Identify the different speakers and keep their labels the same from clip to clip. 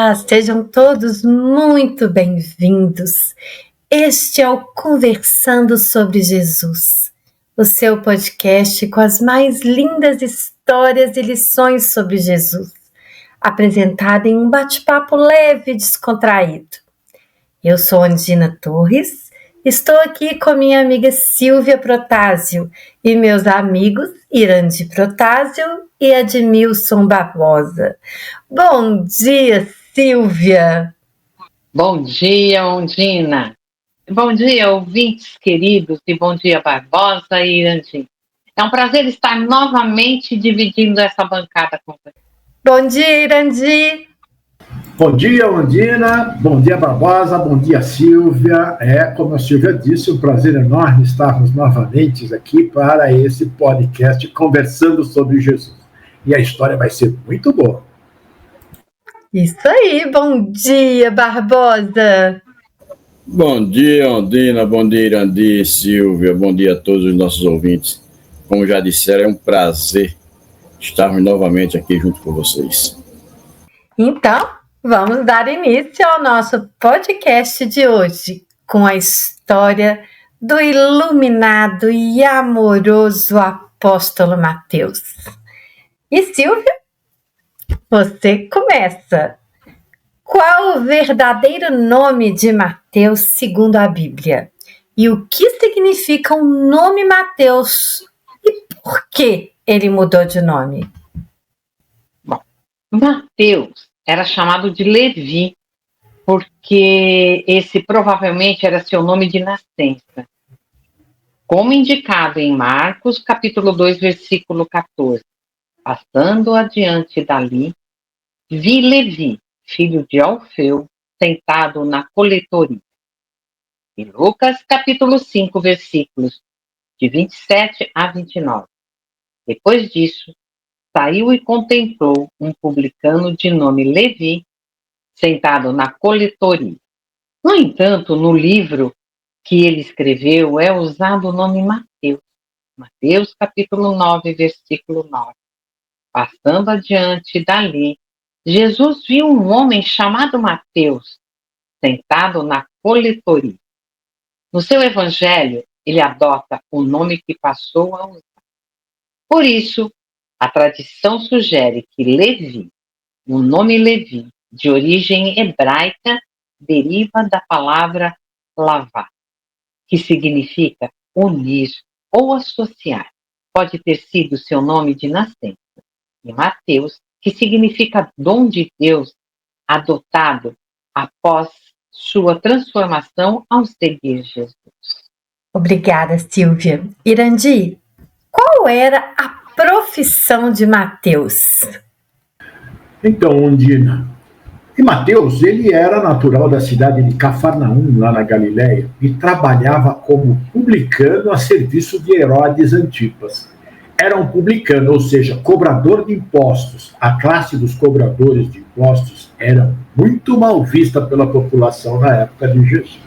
Speaker 1: Olá, sejam todos muito bem-vindos. Este é o Conversando sobre Jesus, o seu podcast com as mais lindas histórias e lições sobre Jesus, apresentado em um bate-papo leve e descontraído. Eu sou Andina Torres, estou aqui com minha amiga Silvia Protásio e meus amigos Irandi Protásio e Edmilson Barbosa. Bom dia, Silvia!
Speaker 2: Bom dia, Ondina! Bom dia, ouvintes queridos, e bom dia, Barbosa e Irandi. É um prazer estar novamente dividindo essa bancada com você.
Speaker 1: Bom dia, Irandi!
Speaker 3: Bom dia, Ondina, bom dia, Barbosa, bom dia, Silvia. Como a Silvia disse, um prazer enorme estarmos novamente aqui para esse podcast Conversando sobre Jesus. E a história vai ser muito boa.
Speaker 1: Isso aí, bom dia, Barbosa!
Speaker 4: Bom dia, Ondina, bom dia, Irandi, Silvia, bom dia a todos os nossos ouvintes. Como já disseram, é um prazer estarmos novamente aqui junto com vocês.
Speaker 1: Então, vamos dar início ao nosso podcast de hoje, com a história do iluminado e amoroso apóstolo Mateus. E Silvia, você começa. Qual o verdadeiro nome de Mateus segundo a Bíblia? E o que significa o nome Mateus? E por que ele mudou de nome?
Speaker 2: Bom, Mateus era chamado de Levi, porque esse provavelmente era seu nome de nascença. Como indicado em Marcos, capítulo 2, versículo 14. Passando adiante dali, vi Levi, filho de Alfeu, sentado na coletoria. E Lucas, capítulo 5, versículos de 27 a 29. Depois disso, saiu e contemplou um publicano de nome Levi, sentado na coletoria. No entanto, no livro que ele escreveu é usado o nome Mateus. Mateus, capítulo 9, versículo 9. Passando adiante dali, Jesus viu um homem chamado Mateus, sentado na coletoria. No seu evangelho, ele adota o nome que passou a usar. Por isso, a tradição sugere que Levi, o nome Levi, de origem hebraica, deriva da palavra lavar, que significa unir ou associar. Pode ter sido seu nome de nascença. E Mateus, que significa dom de Deus, adotado após sua transformação ao seguir Jesus.
Speaker 1: Obrigada, Silvia. Irandi, qual era a profissão de Mateus?
Speaker 3: Então, Ondina, Mateus, ele era natural da cidade de Cafarnaum, lá na Galileia, e trabalhava como publicano a serviço de Herodes Antipas. Era um publicano, ou seja, cobrador de impostos. A classe dos cobradores de impostos era muito mal vista pela população na época de Jesus.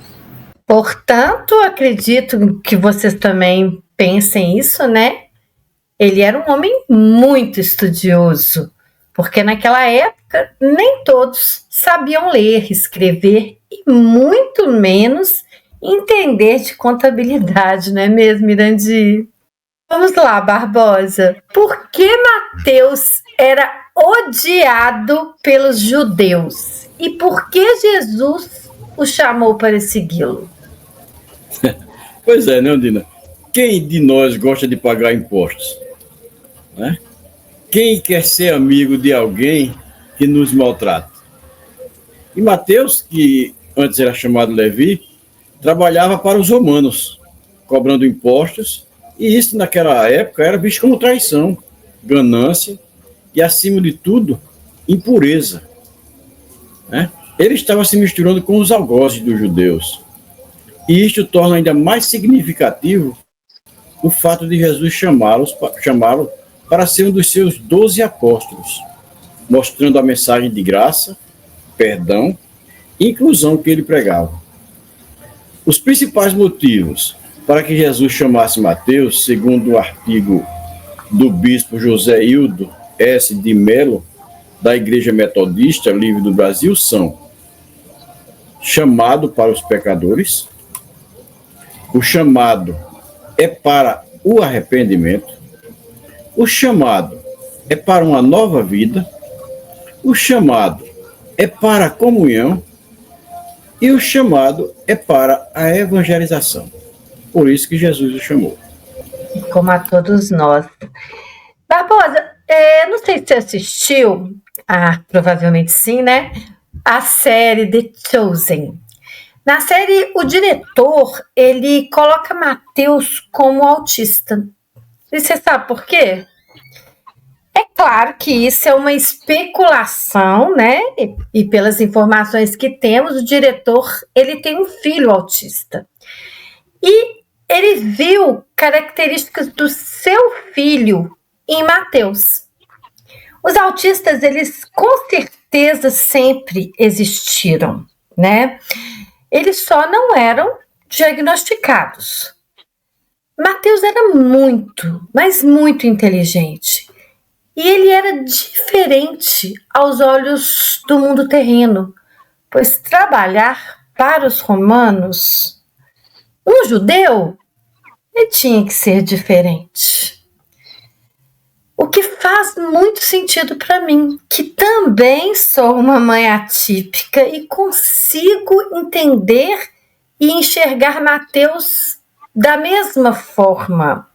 Speaker 1: Portanto, acredito que vocês também pensem isso, né? Ele era um homem muito estudioso, porque naquela época nem todos sabiam ler, escrever e muito menos entender de contabilidade, não é mesmo, Irandi? Vamos lá, Barbosa. Por que Mateus era odiado pelos judeus? E por que Jesus o chamou para segui-lo?
Speaker 4: Pois é, né, Ondina? Quem de nós gosta de pagar impostos? Né? Quem quer ser amigo de alguém que nos maltrata? E Mateus, que antes era chamado Levi, trabalhava para os romanos, cobrando impostos. E isso, naquela época, era visto como traição, ganância e, acima de tudo, impureza. Né? Ele estava se misturando com os algozes dos judeus. E isto torna ainda mais significativo o fato de Jesus chamá-lo para ser um dos seus 12 apóstolos, mostrando a mensagem de graça, perdão e inclusão que ele pregava. Os principais motivos para que Jesus chamasse Mateus, segundo o artigo do bispo José Hildo S. de Melo, da Igreja Metodista Livre do Brasil são: chamado para os pecadores, o chamado é para o arrependimento, o chamado é para uma nova vida, o chamado é para a comunhão e o chamado é para a evangelização. Por isso que Jesus o chamou.
Speaker 1: Como a todos nós. Barbosa, não sei se você assistiu, provavelmente sim, né? A série The Chosen. Na série, o diretor, ele coloca Mateus como autista. E você sabe por quê? É claro que isso é uma especulação, né? E pelas informações que temos, o diretor, ele tem um filho autista. E ele viu características do seu filho em Mateus. Os autistas, eles com certeza sempre existiram, né? Eles só não eram diagnosticados. Mateus era muito, mas muito inteligente. E ele era diferente aos olhos do mundo terreno, pois trabalhar para os romanos, um judeu, ele tinha que ser diferente. O que faz muito sentido para mim, que também sou uma mãe atípica e consigo entender e enxergar Mateus da mesma forma.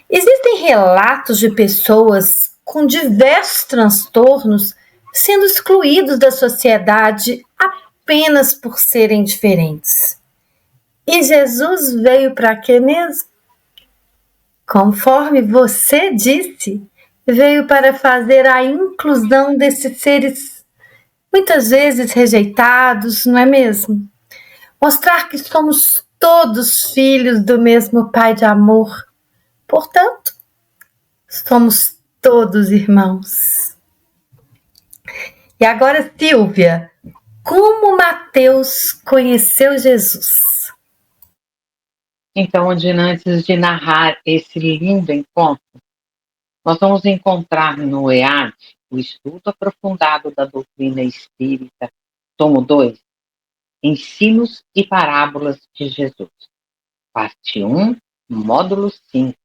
Speaker 1: Existem relatos de pessoas com diversos transtornos sendo excluídos da sociedade apenas por serem diferentes. E Jesus veio para quê mesmo? Conforme você disse, veio para fazer a inclusão desses seres muitas vezes rejeitados, não é mesmo? Mostrar que somos todos filhos do mesmo Pai de amor. Portanto, somos todos irmãos. E agora, Silvia, como Mateus conheceu Jesus?
Speaker 2: Então, antes de narrar esse lindo encontro, nós vamos encontrar no EAD, o Estudo Aprofundado da Doutrina Espírita, tomo 2, Ensinos e Parábolas de Jesus, parte 1, módulo 5,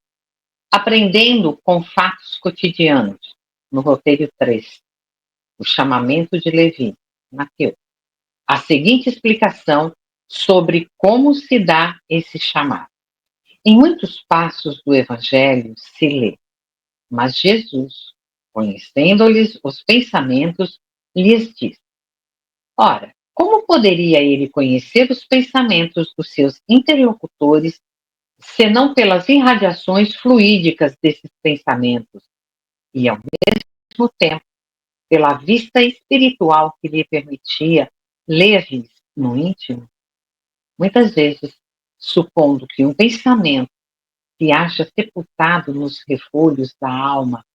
Speaker 2: Aprendendo com Fatos Cotidianos, no roteiro 3, o chamamento de Levi, Mateus. A seguinte explicação sobre como se dá esse chamado. Em muitos passos do Evangelho se lê: mas Jesus, conhecendo-lhes os pensamentos, lhes diz. Ora, como poderia ele conhecer os pensamentos dos seus interlocutores, senão pelas irradiações fluídicas desses pensamentos, e ao mesmo tempo pela vista espiritual que lhe permitia ler-lhes no íntimo? Muitas vezes, supondo que um pensamento se acha sepultado nos refolhos da alma,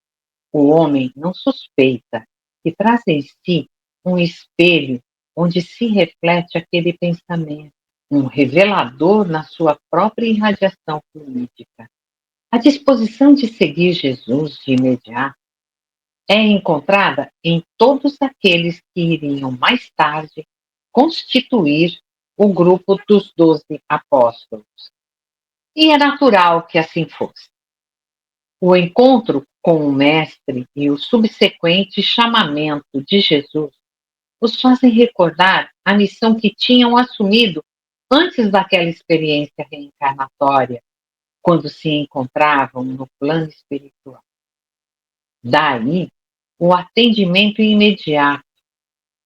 Speaker 2: o homem não suspeita que traz em si um espelho onde se reflete aquele pensamento, um revelador na sua própria irradiação fluídica. A disposição de seguir Jesus de imediato é encontrada em todos aqueles que iriam mais tarde constituir o grupo dos 12 apóstolos. E é natural que assim fosse. O encontro com o Mestre e o subsequente chamamento de Jesus os fazem recordar a missão que tinham assumido antes daquela experiência reencarnatória, quando se encontravam no plano espiritual. Daí, o atendimento imediato,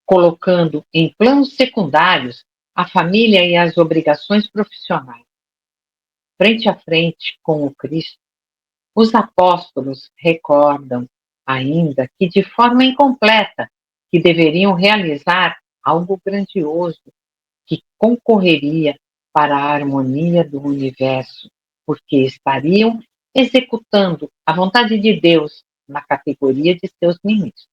Speaker 2: colocando em planos secundários a família e as obrigações profissionais. Frente a frente com o Cristo, os apóstolos recordam ainda que, de forma incompleta, que deveriam realizar algo grandioso que concorreria para a harmonia do universo, porque estariam executando a vontade de Deus na categoria de seus ministros.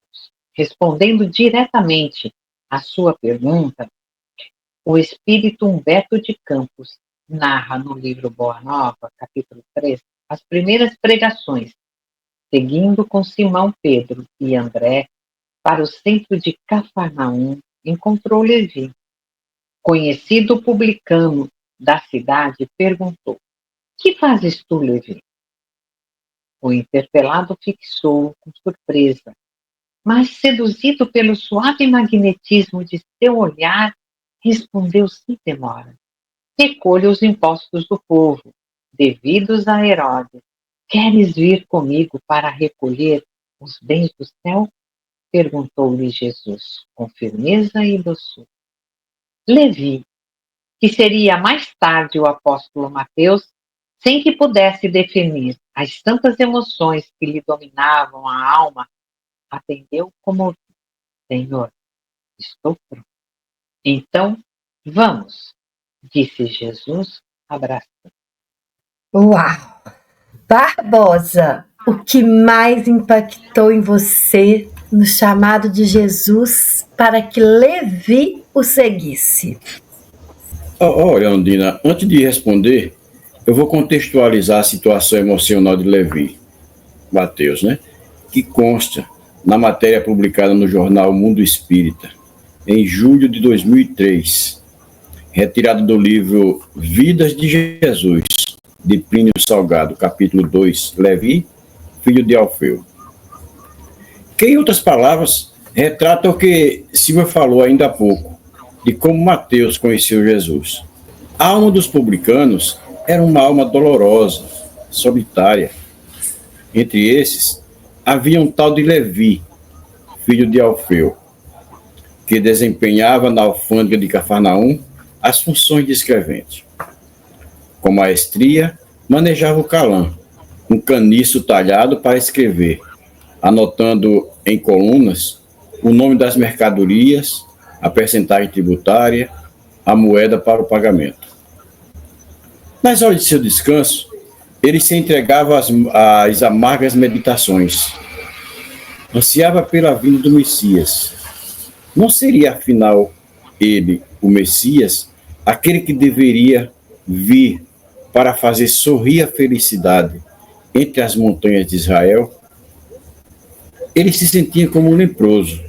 Speaker 2: Respondendo diretamente à sua pergunta, o espírito Humberto de Campos narra no livro Boa Nova, capítulo 3, as primeiras pregações, seguindo com Simão Pedro e André para o centro de Cafarnaum, encontrou Levi. Conhecido publicano da cidade, perguntou: Que fazes tu, Levi? O interpelado fixou-o com surpresa, mas, seduzido pelo suave magnetismo de seu olhar, respondeu sem demora: Recolho os impostos do povo, devidos a Herodes. Queres vir comigo para recolher os bens do céu? Perguntou-lhe Jesus, com firmeza e doçura. Levi, que seria mais tarde o apóstolo Mateus, sem que pudesse definir as santas emoções que lhe dominavam a alma, atendeu como: Senhor, estou pronto. Então, vamos, disse Jesus, abraçando.
Speaker 1: Uau! Barbosa, o que mais impactou em você no chamado de Jesus para que Levi o seguisse?
Speaker 4: Olha, Andina, antes de responder, eu vou contextualizar a situação emocional de Levi, Mateus, né? Que consta na matéria publicada no jornal Mundo Espírita, em julho de 2003, retirado do livro Vidas de Jesus, de Plínio Salgado, capítulo 2, Levi, filho de Alfeu. Que, em outras palavras, retrata o que Silvia falou ainda há pouco, de como Mateus conheceu Jesus. A alma dos publicanos era uma alma dolorosa, solitária. Entre esses, havia um tal de Levi, filho de Alfeu, que desempenhava na alfândega de Cafarnaum as funções de escrevente. Com maestria, manejava o calã, um caniço talhado para escrever, anotando em colunas o nome das mercadorias, a percentagem tributária, a moeda para o pagamento. Nas horas de seu descanso, ele se entregava às amargas meditações. Ansiava pela vinda do Messias. Não seria, afinal, ele, o Messias, aquele que deveria vir para fazer sorrir a felicidade entre as montanhas de Israel? Ele se sentia como um leproso,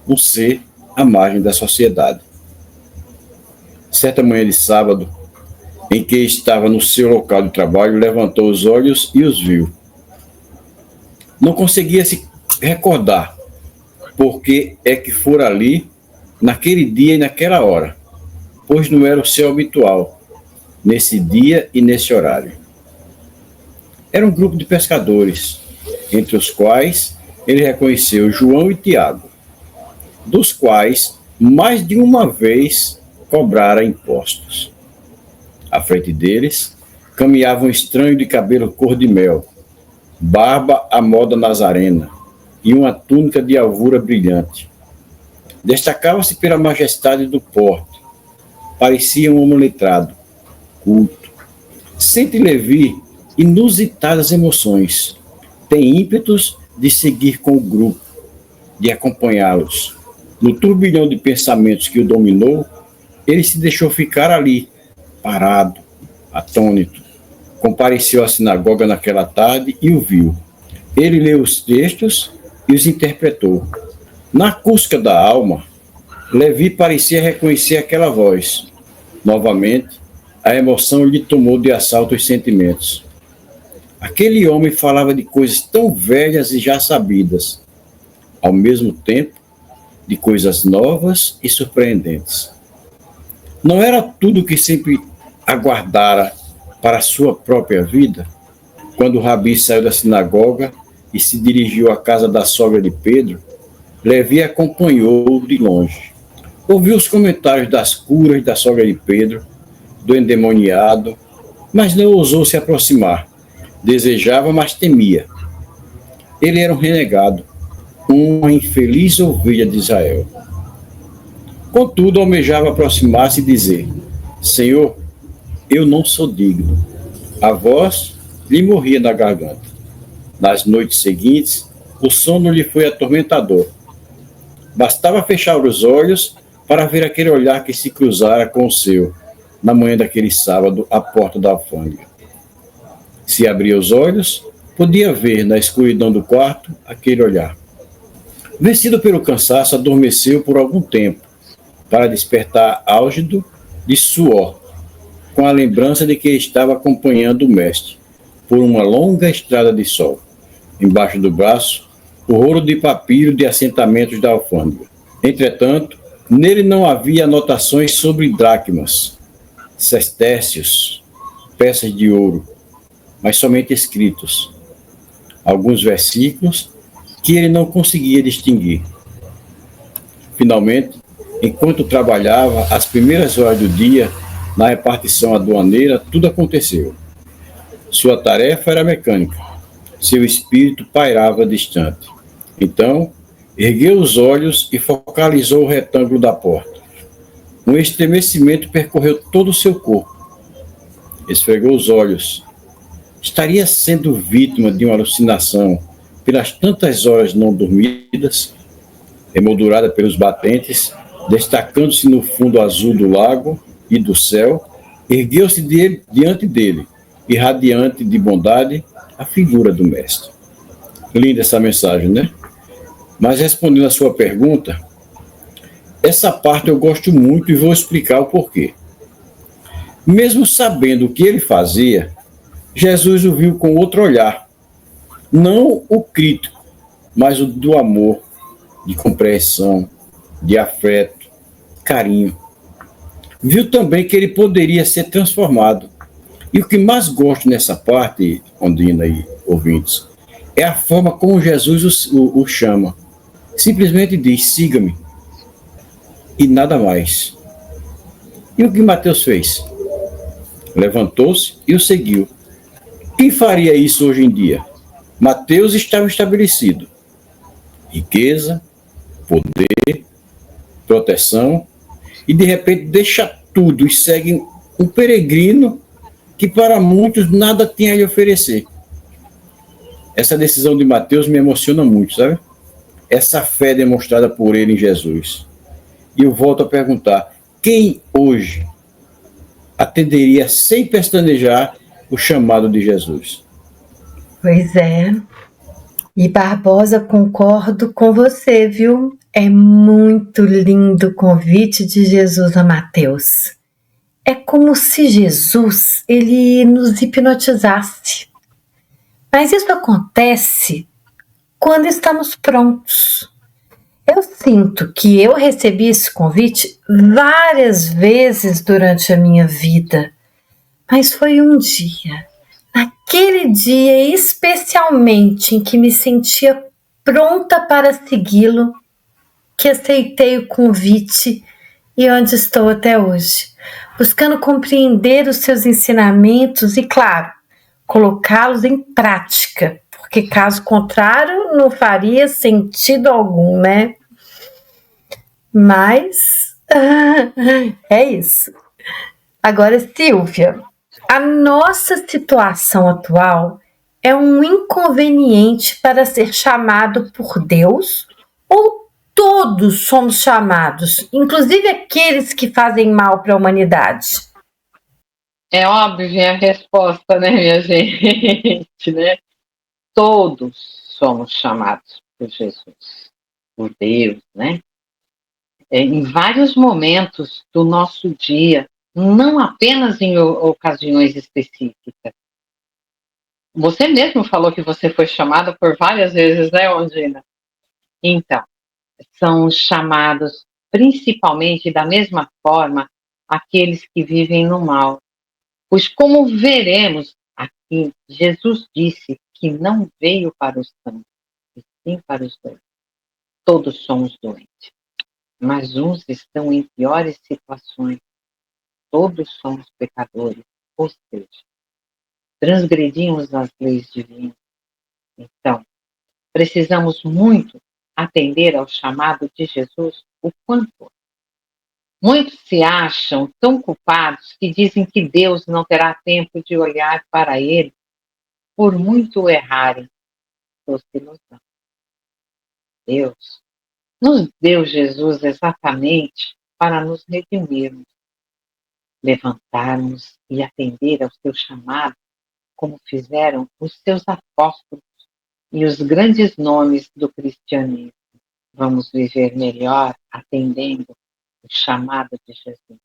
Speaker 4: um ser à margem da sociedade. Certa manhã de sábado, em que estava no seu local de trabalho, levantou os olhos e os viu. Não conseguia se recordar porque é que fora ali, naquele dia e naquela hora, pois não era o seu habitual, nesse dia e nesse horário. Era um grupo de pescadores, entre os quais ele reconheceu João e Tiago, dos quais mais de uma vez cobrara impostos. À frente deles, caminhava um estranho de cabelo cor de mel, barba à moda nazarena e uma túnica de alvura brilhante. Destacava-se pela majestade do porte. Parecia um homem letrado, culto. Sente Levi inusitadas emoções. Tem ímpetos de seguir com o grupo, de acompanhá-los. No turbilhão de pensamentos que o dominou, ele se deixou ficar ali, parado, atônito. Compareceu à sinagoga naquela tarde e o viu. Ele leu os textos e os interpretou. Na acústica da alma, Levi parecia reconhecer aquela voz. Novamente, a emoção lhe tomou de assalto os sentimentos. Aquele homem falava de coisas tão velhas e já sabidas, ao mesmo tempo, de coisas novas e surpreendentes. Não era tudo o que sempre aguardara para a sua própria vida? Quando o rabi saiu da sinagoga e se dirigiu à casa da sogra de Pedro, Levi acompanhou-o de longe. Ouviu os comentários das curas da sogra de Pedro, do endemoniado, mas não ousou se aproximar. Desejava, mas temia. Ele era um renegado, uma infeliz ovelha de Israel. Contudo, almejava aproximar-se e dizer: Senhor, eu não sou digno. A voz lhe morria na garganta. Nas noites seguintes, o sono lhe foi atormentador. Bastava fechar os olhos para ver aquele olhar que se cruzara com o seu, na manhã daquele sábado, à porta da alfândega. Se abria os olhos, podia ver na escuridão do quarto aquele olhar. Vencido pelo cansaço, adormeceu por algum tempo, para despertar álgido de suor, com a lembrança de que estava acompanhando o mestre por uma longa estrada de sol. Embaixo do braço, o rolo de papiro de assentamentos da alfândega. Entretanto, nele não havia anotações sobre dracmas, sestércios, peças de ouro, mas somente escritos. Alguns versículos que ele não conseguia distinguir. Finalmente, enquanto trabalhava as primeiras horas do dia, na repartição aduaneira, tudo aconteceu. Sua tarefa era mecânica. Seu espírito pairava distante. Então, ergueu os olhos e focalizou o retângulo da porta. Um estremecimento percorreu todo o seu corpo. Esfregou os olhos. Estaria sendo vítima de uma alucinação pelas tantas horas não dormidas, emoldurada pelos batentes, destacando-se no fundo azul do lago e do céu, ergueu-se diante dele, irradiante de bondade, a figura do mestre. Linda essa mensagem, né? Mas respondendo a sua pergunta, essa parte eu gosto muito e vou explicar o porquê. Mesmo sabendo o que ele fazia, Jesus o viu com outro olhar, não o crítico, mas o do amor, de compreensão, de afeto, carinho. Viu também que ele poderia ser transformado. E o que mais gosto nessa parte, Ondina e ouvintes, é a forma como Jesus o chama. Simplesmente diz, siga-me. E nada mais. E o que Mateus fez? Levantou-se e o seguiu. Quem faria isso hoje em dia? Mateus estava estabelecido. Riqueza, poder, proteção, e de repente deixa tudo e segue um peregrino que para muitos nada tinha a lhe oferecer. Essa decisão de Mateus me emociona muito, sabe? Essa fé demonstrada por ele em Jesus. E eu volto a perguntar, quem hoje atenderia sem pestanejar o chamado de Jesus?
Speaker 1: Pois é. E Barbosa, concordo com você, viu? É muito lindo o convite de Jesus a Mateus. É como se Jesus, ele nos hipnotizasse. Mas isso acontece quando estamos prontos. Eu sinto que eu recebi esse convite várias vezes durante a minha vida, mas foi um dia, naquele dia especialmente em que me sentia pronta para segui-lo, que aceitei o convite e onde estou até hoje, buscando compreender os seus ensinamentos e, claro, colocá-los em prática, porque caso contrário não faria sentido algum, né? Mas é isso. Agora, Silvia, a nossa situação atual é um inconveniente para ser chamado por Deus ou todos somos chamados, inclusive aqueles que fazem mal para a humanidade?
Speaker 2: É óbvia a resposta, né, minha gente, né? Todos somos chamados por Jesus, por Deus, né? Em vários momentos do nosso dia, não apenas em ocasiões específicas. Você mesmo falou que você foi chamada por várias vezes, né, Ondina? Então, são chamados principalmente da mesma forma aqueles que vivem no mal. Pois como veremos aqui, Jesus disse que não veio para os sãos, e sim para os doentes. Todos somos doentes, mas uns estão em piores situações. Todos somos pecadores, ou seja, transgredimos as leis divinas. Então, precisamos muito atender ao chamado de Jesus o quanto. Muitos se acham tão culpados que dizem que Deus não terá tempo de olhar para ele por muito errarem. Deus nos deu Jesus exatamente para nos redimirmos, levantarmos e atender ao seu chamado, como fizeram os seus apóstolos e os grandes nomes do cristianismo. vamos viver melhor atendendo o chamado de Jesus,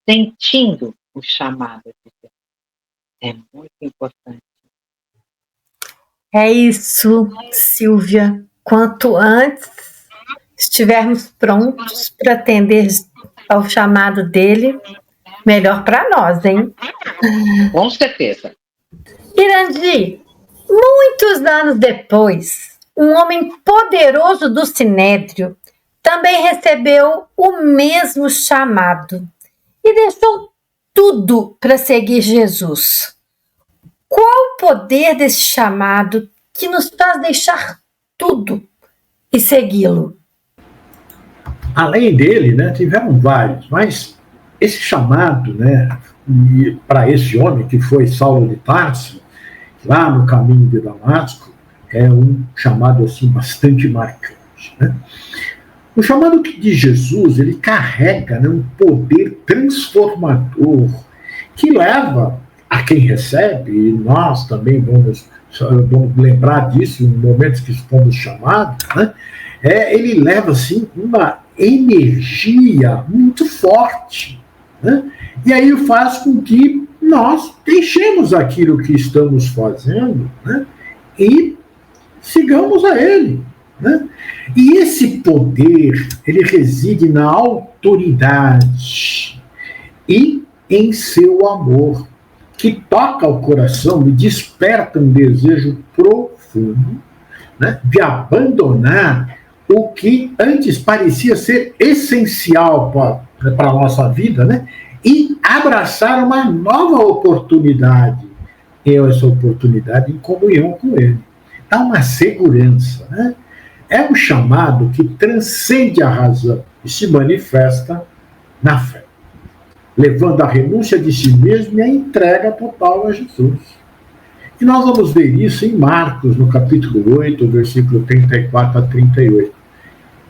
Speaker 2: sentindo o chamado de Jesus. É muito importante.
Speaker 1: É isso, Silvia. Quanto antes estivermos prontos para atender ao chamado dele, melhor para nós, hein?
Speaker 2: Com certeza.
Speaker 1: Irandi, muitos anos depois, um homem poderoso do Sinédrio também recebeu o mesmo chamado e deixou tudo para seguir Jesus. Qual o poder desse chamado que nos faz deixar tudo e segui-lo?
Speaker 3: Além dele, né, tiveram vários, mas esse chamado, né, para esse homem que foi Saulo de Tarso, lá no caminho de Damasco, é um chamado assim bastante marcante, né? O chamado de Jesus, ele carrega, né, um poder transformador que leva a quem recebe, e nós também vamos lembrar disso em momentos que fomos chamados, né? Ele leva assim uma energia muito forte, né? E aí faz com que nós deixemos aquilo que estamos fazendo, né? E sigamos a ele, né? E esse poder, ele reside na autoridade e em seu amor, que toca o coração e desperta um desejo profundo, né, de abandonar o que antes parecia ser essencial para a nossa vida, né, e abraçar uma nova oportunidade. E essa oportunidade em comunhão com ele. Dá uma segurança, né? É um chamado que transcende a razão e se manifesta na fé, levando a renúncia de si mesmo e a entrega total a Jesus. E nós vamos ver isso em Marcos, no capítulo 8, versículo 34 a 38.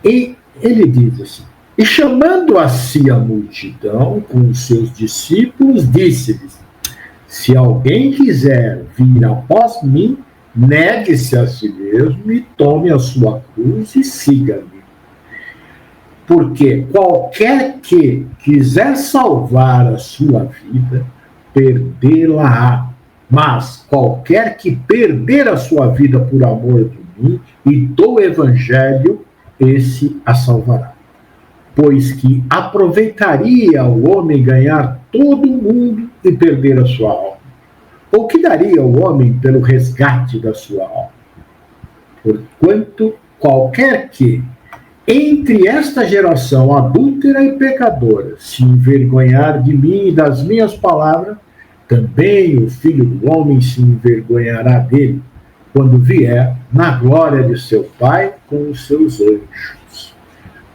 Speaker 3: E ele diz assim: e chamando a si a multidão com os seus discípulos, disse-lhes: se alguém quiser vir após mim, negue-se a si mesmo e tome a sua cruz e siga-me. Porque qualquer que quiser salvar a sua vida, perdê-la-á. Mas qualquer que perder a sua vida por amor de mim e do Evangelho, esse a salvará. Pois que aproveitaria o homem ganhar todo o mundo e perder a sua alma? Ou que daria o homem pelo resgate da sua alma? Porquanto qualquer que, entre esta geração adúltera e pecadora, se envergonhar de mim e das minhas palavras, também o Filho do Homem se envergonhará dele, quando vier na glória de seu Pai com os seus anjos.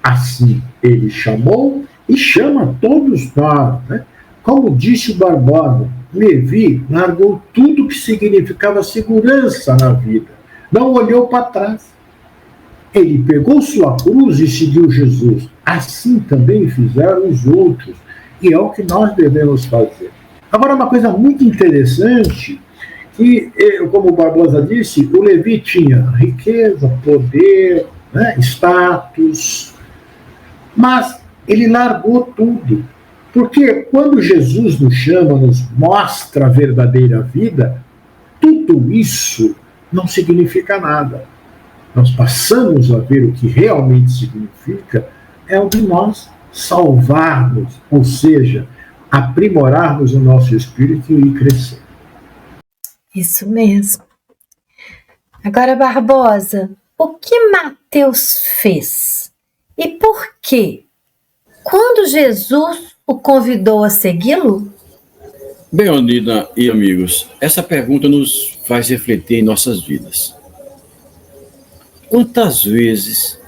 Speaker 3: Assim ele chamou e chama todos nós, né? Como disse o Barbosa, Levi largou tudo que significava segurança na vida, não olhou para trás. Ele pegou sua cruz e seguiu Jesus. Assim também fizeram os outros, e é o que nós devemos fazer. Agora, uma coisa muito interessante, que, como o Barbosa disse, o Levi tinha riqueza, poder, né, status, mas ele largou tudo. Porque quando Jesus nos chama, nos mostra a verdadeira vida, tudo isso não significa nada. Nós passamos a ver o que realmente significa é o de nós salvarmos, ou seja, aprimorarmos o nosso espírito e crescer.
Speaker 1: Isso mesmo. Agora, Barbosa, o que Mateus fez? E por quê? Quando Jesus o convidou a segui-lo?
Speaker 4: Bem, Onida e amigos, essa pergunta nos faz refletir em nossas vidas. Quantas vezes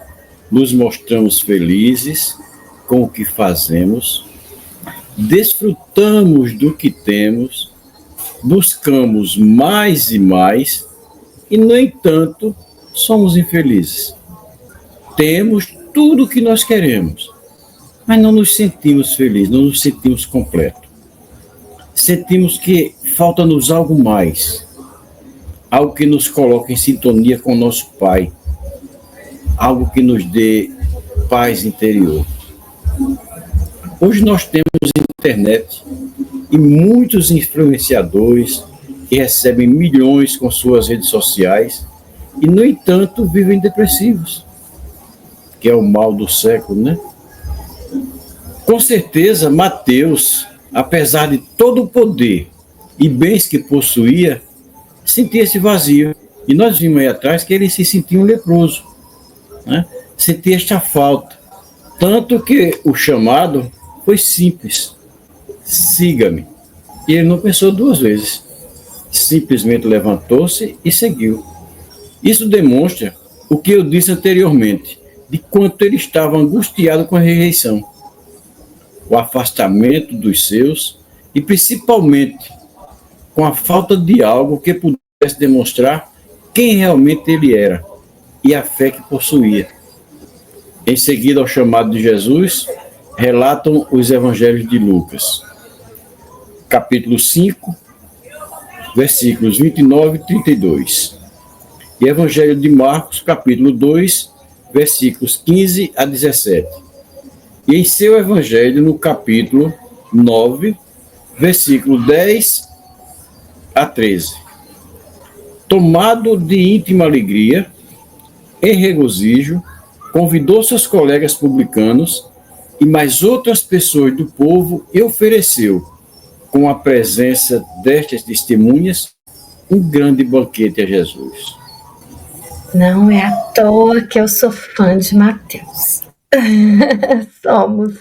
Speaker 4: nos mostramos felizes com o que fazemos, desfrutamos do que temos, buscamos mais e mais e, no entanto, somos infelizes. Temos tudo o que nós queremos, mas não nos sentimos felizes, não nos sentimos completos. Sentimos que falta-nos algo mais, algo que nos coloque em sintonia com o nosso Pai. algo que nos dê paz interior. Hoje nós temos internet e muitos influenciadores que recebem milhões com suas redes sociais e, no entanto, vivem depressivos, que é o mal do século, né? Com certeza, Mateus, apesar de todo o poder e bens que possuía, sentia esse vazio. E nós vimos aí atrás que ele se sentia um leproso, né? Sentia esta falta. Tanto que o chamado foi simples: siga-me. E ele não pensou duas vezes. Simplesmente levantou-se e seguiu. Isso demonstra o que eu disse anteriormente, de quanto ele estava angustiado com a rejeição, o afastamento dos seus e principalmente com a falta de algo que pudesse demonstrar quem realmente ele era e a fé que possuía. Em seguida ao chamado de Jesus, relatam os evangelhos de Lucas, capítulo 5, versículos 29 e 32. E evangelho de Marcos, capítulo 2, versículos 15 a 17. E em seu evangelho, no capítulo 9, versículo 10 a 13. Tomado de íntima alegria, em regozijo, convidou seus colegas publicanos e mais outras pessoas do povo e ofereceu, com a presença destas testemunhas, um grande banquete a Jesus.
Speaker 1: Não é à toa que eu sou fã de Mateus. Somos.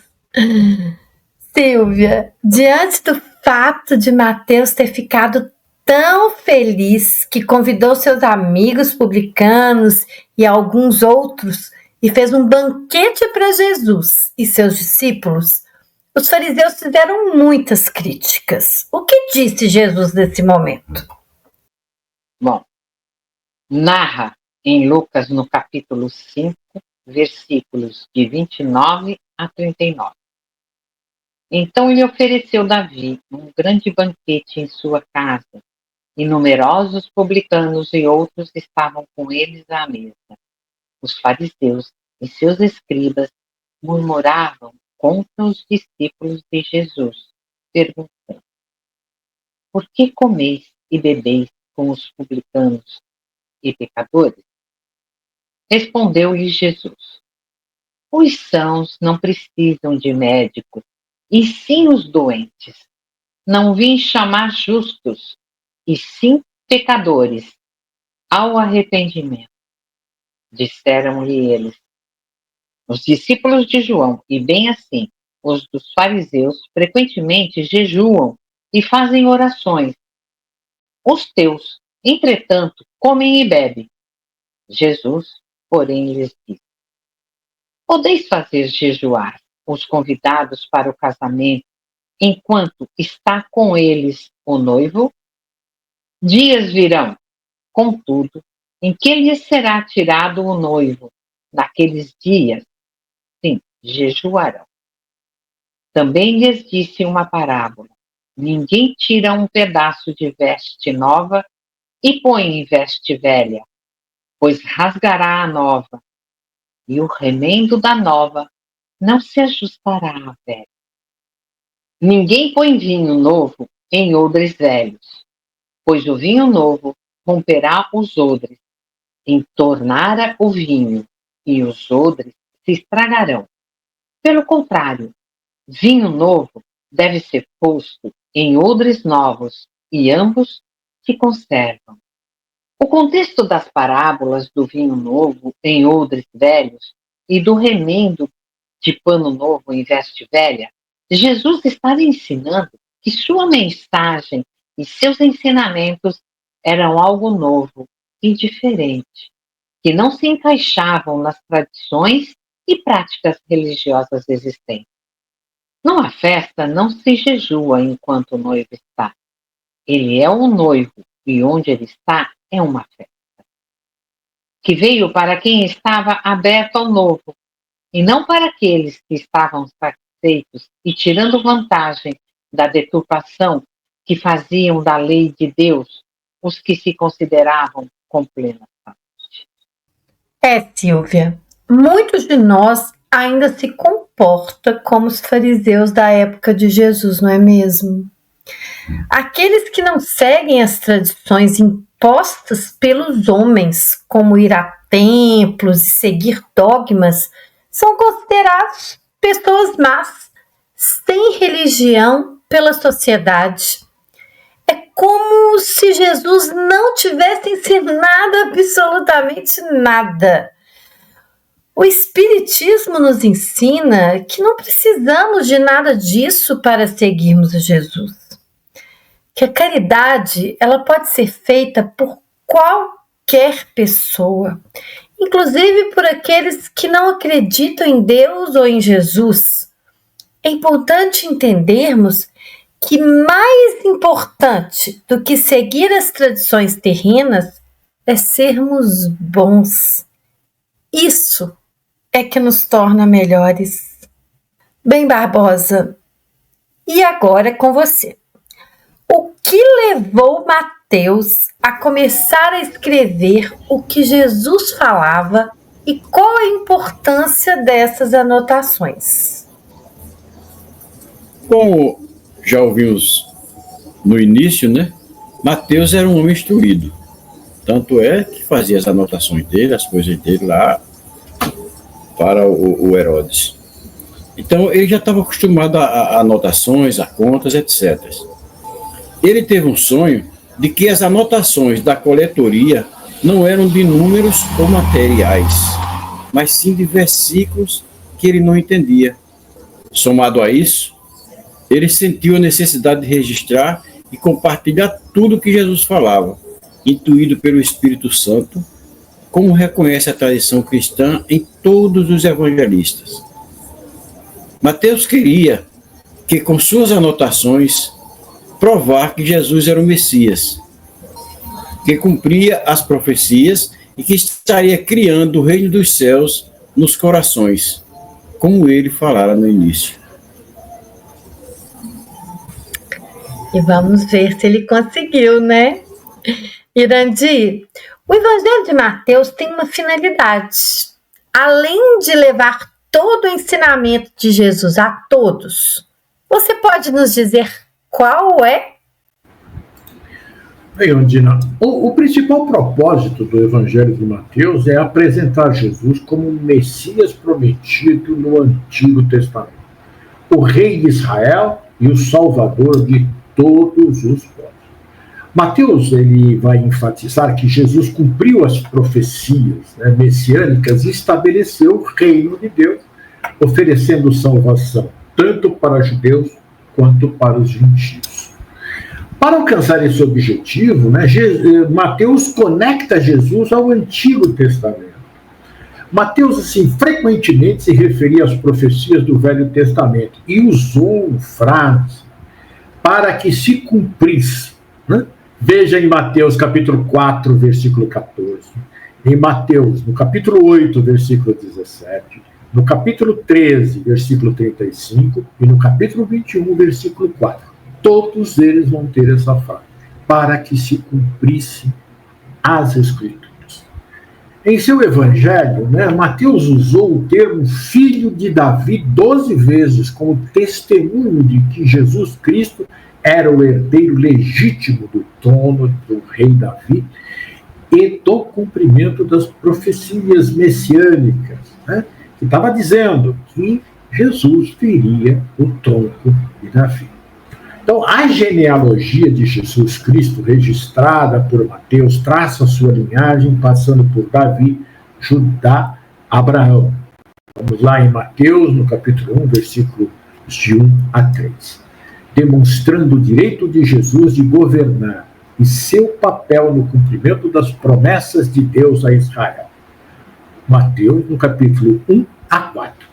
Speaker 1: Silvia, diante do fato de Mateus ter ficado tão feliz que convidou seus amigos publicanos e alguns outros e fez um banquete para Jesus e seus discípulos, os fariseus fizeram muitas críticas. O que disse Jesus nesse momento?
Speaker 2: Bom, narra em Lucas, no capítulo 5, versículos de 29 a 39. Então lhe ofereceu Davi um grande banquete em sua casa, e numerosos publicanos e outros estavam com eles à mesa. Os fariseus e seus escribas murmuravam contra os discípulos de Jesus, perguntando: por que comeis e bebeis com os publicanos e pecadores? Respondeu-lhe Jesus: os sãos não precisam de médicos, e sim os doentes. Não vim chamar justos, e sim pecadores, ao arrependimento. Disseram-lhe eles. Os discípulos de João, e bem assim os dos fariseus, frequentemente jejuam e fazem orações. Os teus, entretanto, comem e bebem. Jesus, porém, lhes disse: podeis fazer jejuar os convidados para o casamento, enquanto está com eles o noivo? Dias virão, contudo, em que lhes será tirado o noivo. Naqueles dias, sim, jejuarão. Também lhes disse uma parábola: ninguém tira um pedaço de veste nova e põe em veste velha, pois rasgará a nova, e o remendo da nova não se ajustará à velha. Ninguém põe vinho novo em odres velhos, pois o vinho novo romperá os odres, entornará o vinho, e os odres se estragarão. Pelo contrário, vinho novo deve ser posto em odres novos, e ambos se conservam. O contexto das parábolas do vinho novo em odres velhos e do remendo de pano novo em veste velha, Jesus estava ensinando que sua mensagem e seus ensinamentos eram algo novo e diferente, que não se encaixavam nas tradições e práticas religiosas existentes. Numa festa não se jejua enquanto o noivo está. Ele é o noivo e onde ele está é uma festa. Que veio para quem estava aberto ao novo, e não para aqueles que estavam satisfeitos e tirando vantagem da deturpação que faziam da lei de Deus os que se consideravam com plena saúde.
Speaker 1: Silvia, muitos de nós ainda se comportam como os fariseus da época de Jesus, não é mesmo? Aqueles que não seguem as tradições impostas pelos homens, como ir a templos e seguir dogmas, são considerados pessoas más, sem religião pela sociedade. É como se Jesus não tivesse ensinado absolutamente nada. O Espiritismo nos ensina que não precisamos de nada disso para seguirmos a Jesus. Que a caridade ela pode ser feita por qualquer pessoa, inclusive por aqueles que não acreditam em Deus ou em Jesus. É importante entendermos que mais importante do que seguir as tradições terrenas é sermos bons. Isso é que nos torna melhores. Bem, Barbosa, e agora com você. O que levou Mateus a começar a escrever o que Jesus falava e qual a importância dessas anotações?
Speaker 4: Como já ouvimos no início, né? Mateus era um homem instruído. Tanto é que fazia as anotações dele, as coisas dele lá para o Herodes. Então, ele já estava acostumado a anotações, a contas, etc. Ele teve um sonho de que as anotações da coletoria não eram de números ou materiais, mas sim de versículos que ele não entendia. Somado a isso, ele sentiu a necessidade de registrar e compartilhar tudo o que Jesus falava, intuído pelo Espírito Santo, como reconhece a tradição cristã em todos os evangelistas. Mateus queria que, com suas anotações, provar que Jesus era o Messias, que cumpria as profecias e que estaria criando o reino dos céus nos corações, como ele falara no início.
Speaker 1: E vamos ver se ele conseguiu, né? Irandi, o Evangelho de Mateus tem uma finalidade. Além de levar todo o ensinamento de Jesus a todos, você pode nos dizer qual é?
Speaker 3: Bem, Ondina, o principal propósito do Evangelho de Mateus é apresentar Jesus como o Messias prometido no Antigo Testamento, o Rei de Israel e o Salvador de todos os povos. Mateus ele vai enfatizar que Jesus cumpriu as profecias messiânicas e estabeleceu o reino de Deus, oferecendo salvação tanto para judeus quanto para os gentios. Para alcançar esse objetivo, Mateus conecta Jesus ao Antigo Testamento. Mateus, assim, frequentemente se referia às profecias do Velho Testamento e usou frases para que se cumprisse. Veja em Mateus capítulo 4, versículo 14, em Mateus, no capítulo 8, versículo 17, no capítulo 13, versículo 35 e no capítulo 21, versículo 4. Todos eles vão ter essa frase, para que se cumprisse as Escrituras. Em seu evangelho, Mateus usou o termo filho de Davi 12 vezes como testemunho de que Jesus Cristo era o herdeiro legítimo do trono do rei Davi e do cumprimento das profecias messiânicas, que estava dizendo que Jesus teria o tronco de Davi. Então, a genealogia de Jesus Cristo, registrada por Mateus, traça sua linhagem, passando por Davi, Judá, Abraão. Vamos lá em Mateus, no capítulo 1, versículos de 1 a 3. Demonstrando o direito de Jesus de governar e seu papel no cumprimento das promessas de Deus a Israel. Mateus, no capítulo 1 a 4.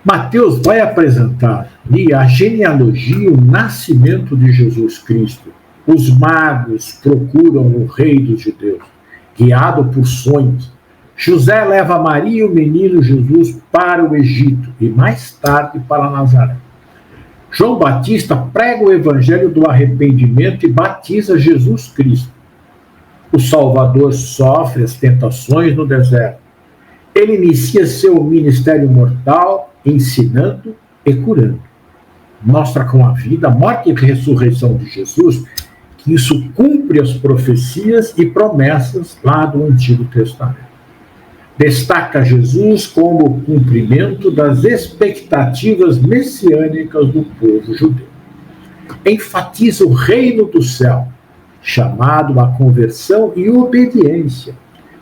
Speaker 3: Mateus vai apresentar ali a genealogia e o nascimento de Jesus Cristo. Os magos procuram o rei dos judeus, guiado por sonhos. José leva Maria e o menino Jesus para o Egito e mais tarde para Nazaré. João Batista prega o evangelho do arrependimento e batiza Jesus Cristo. O Salvador sofre as tentações no deserto Ele inicia seu ministério mortal ensinando e curando. Mostra com a vida, a morte e ressurreição de Jesus que isso cumpre as profecias e promessas lá do Antigo Testamento. Destaca Jesus como o cumprimento das expectativas messiânicas do povo judeu. Enfatiza o reino do céu, chamado à conversão e obediência.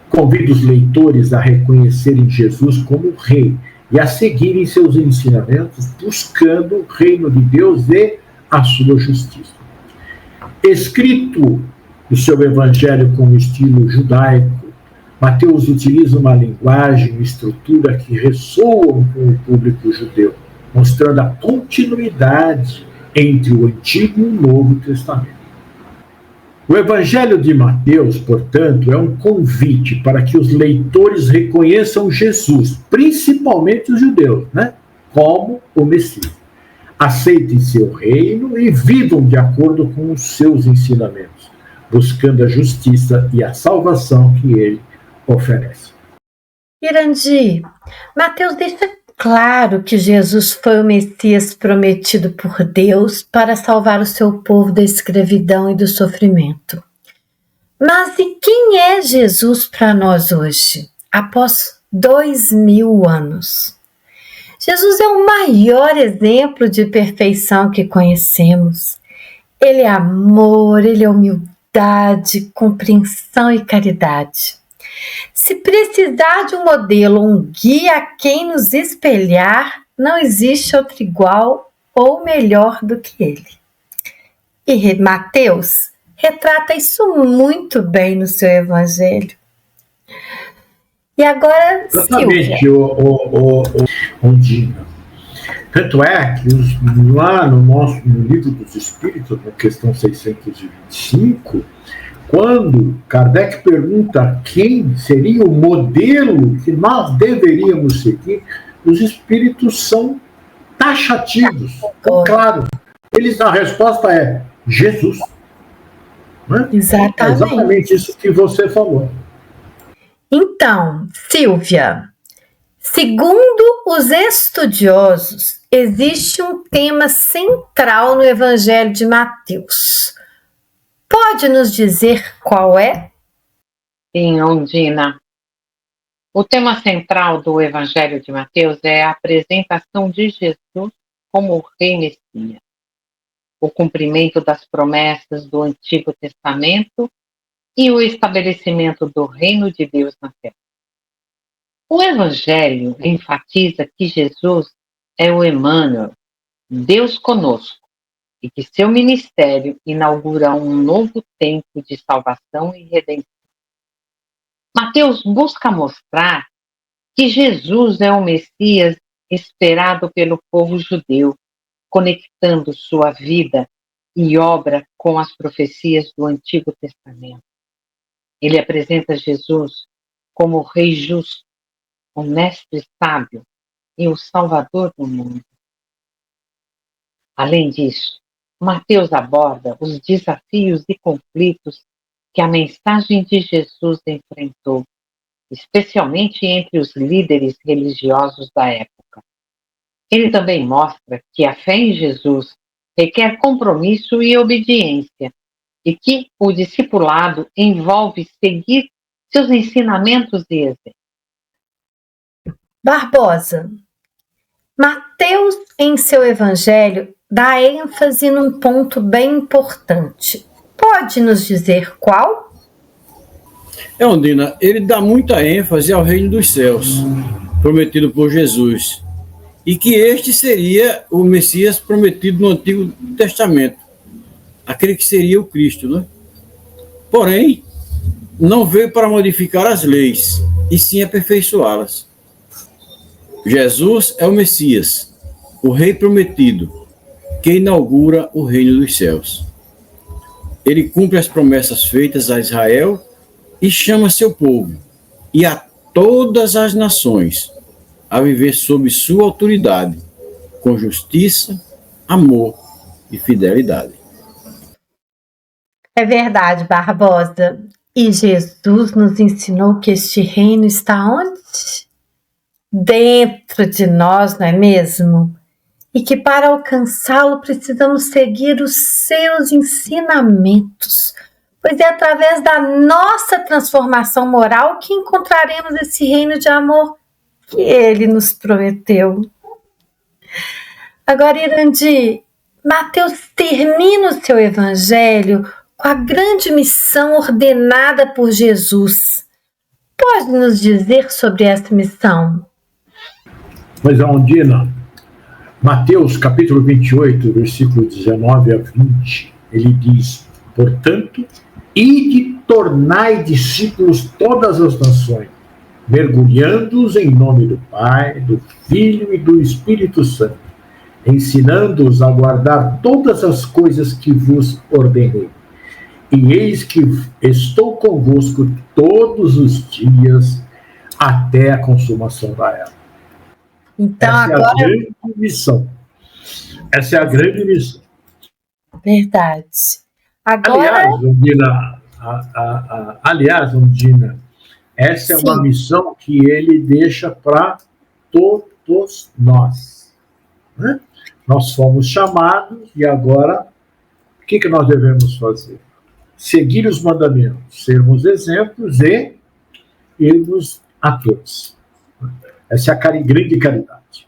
Speaker 3: Convida os leitores a reconhecerem Jesus como rei e a seguirem seus ensinamentos, buscando o reino de Deus e a sua justiça. Escrito o seu evangelho com estilo judaico, Mateus utiliza uma linguagem e estrutura que ressoam com o público judeu, mostrando a continuidade entre o Antigo e o Novo Testamento. O Evangelho de Mateus, portanto, é um convite para que os leitores reconheçam Jesus, principalmente os judeus, como o Messias. Aceitem seu reino e vivam de acordo com os seus ensinamentos, buscando a justiça e a salvação que ele oferece.
Speaker 1: Irandi, Mateus deixa claro que Jesus foi o Messias prometido por Deus para salvar o seu povo da escravidão e do sofrimento. Mas e quem é Jesus para nós hoje, após 2000 anos? Jesus é o maior exemplo de perfeição que conhecemos. Ele é amor, ele é humildade, compreensão e caridade. Se precisar de um modelo, um guia a quem nos espelhar, não existe outro igual ou melhor do que ele. E Mateus retrata isso muito bem no seu evangelho. E agora,
Speaker 3: exatamente, Ondina. Tanto é que lá no Livro dos Espíritos, na questão 625, quando Kardec pergunta quem seria o modelo que nós deveríamos seguir, os espíritos são taxativos, claro. A resposta é Jesus.
Speaker 1: Exatamente.
Speaker 3: É exatamente isso que você falou.
Speaker 1: Então, Silvia, segundo os estudiosos, existe um tema central no Evangelho de Mateus. Pode nos dizer qual é?
Speaker 2: Sim, Ondina. O tema central do Evangelho de Mateus é a apresentação de Jesus como o Rei Messias, o cumprimento das promessas do Antigo Testamento e o estabelecimento do Reino de Deus na Terra. O Evangelho enfatiza que Jesus é o Emmanuel, Deus conosco, e que seu ministério inaugura um novo tempo de salvação e redenção. Mateus busca mostrar que Jesus é o Messias esperado pelo povo judeu, conectando sua vida e obra com as profecias do Antigo Testamento. Ele apresenta Jesus como o Rei justo, o Mestre sábio e o Salvador do mundo. Além disso, Mateus aborda os desafios e conflitos que a mensagem de Jesus enfrentou, especialmente entre os líderes religiosos da época. Ele também mostra que a fé em Jesus requer compromisso e obediência, e que o discipulado envolve seguir seus ensinamentos e exemplos.
Speaker 1: Barbosa, Mateus, em seu evangelho, dá ênfase num ponto bem importante. Pode nos dizer qual?
Speaker 4: Ondina, ele dá muita ênfase ao reino dos céus, prometido por Jesus, e que este seria o Messias prometido no Antigo Testamento, aquele que seria o Cristo, Porém, não veio para modificar as leis, e sim aperfeiçoá-las. Jesus é o Messias, o Rei prometido, que inaugura o reino dos céus. Ele cumpre as promessas feitas a Israel e chama seu povo e a todas as nações a viver sob sua autoridade, com justiça, amor e fidelidade.
Speaker 1: É verdade, Barbosa. E Jesus nos ensinou que este reino está onde? dentro de nós, não é mesmo? E que para alcançá-lo precisamos seguir os seus ensinamentos, pois é através da nossa transformação moral que encontraremos esse reino de amor que ele nos prometeu. Agora, Irandi, Mateus termina o seu evangelho com a grande missão ordenada por Jesus. Pode nos dizer sobre essa missão?
Speaker 3: Pois é, Ondina. Mateus capítulo 28, versículo 19 a 20, ele diz: portanto, ide tornai discípulos todas as nações, mergulhando-os em nome do Pai, do Filho e do Espírito Santo, ensinando-os a guardar todas as coisas que vos ordenei. E eis que estou convosco todos os dias até a consumação da era.
Speaker 1: Então,
Speaker 3: essa
Speaker 1: agora...
Speaker 3: é a grande missão. Essa é a grande missão.
Speaker 1: Verdade. Agora...
Speaker 3: Aliás, Ondina, essa é
Speaker 1: Sim.
Speaker 3: uma missão que ele deixa para todos nós. Né? Nós fomos chamados e agora o que nós devemos fazer? Seguir os mandamentos, sermos exemplos e irmos a todos. Essa é a grande caridade.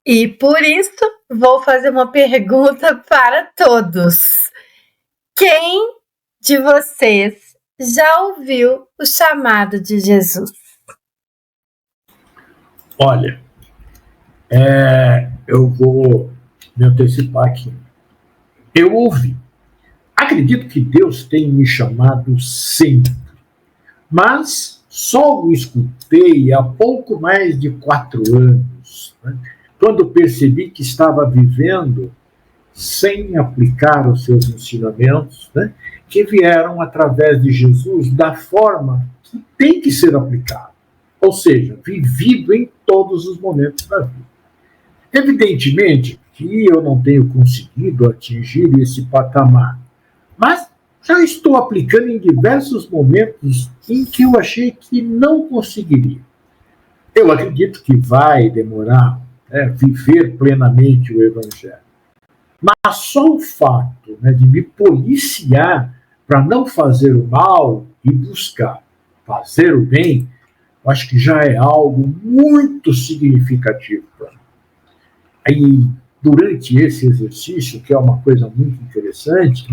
Speaker 1: E por isso, vou fazer uma pergunta para todos. Quem de vocês já ouviu o chamado de Jesus?
Speaker 3: Olha, eu vou me antecipar aqui. Eu ouvi. Acredito que Deus tem me chamado sempre, mas só o escutei há pouco mais de 4 anos, né? Quando percebi que estava vivendo sem aplicar os seus ensinamentos, né? Que vieram através de Jesus da forma que tem que ser aplicado, ou seja, vivido em todos os momentos da vida. Evidentemente que eu não tenho conseguido atingir esse patamar, mas já estou aplicando em diversos momentos em que eu achei que não conseguiria. Eu acredito que vai demorar viver plenamente o Evangelho. Mas só o fato de me policiar para não fazer o mal e buscar fazer o bem, eu acho que já é algo muito significativo para mim. Aí, durante esse exercício, que é uma coisa muito interessante,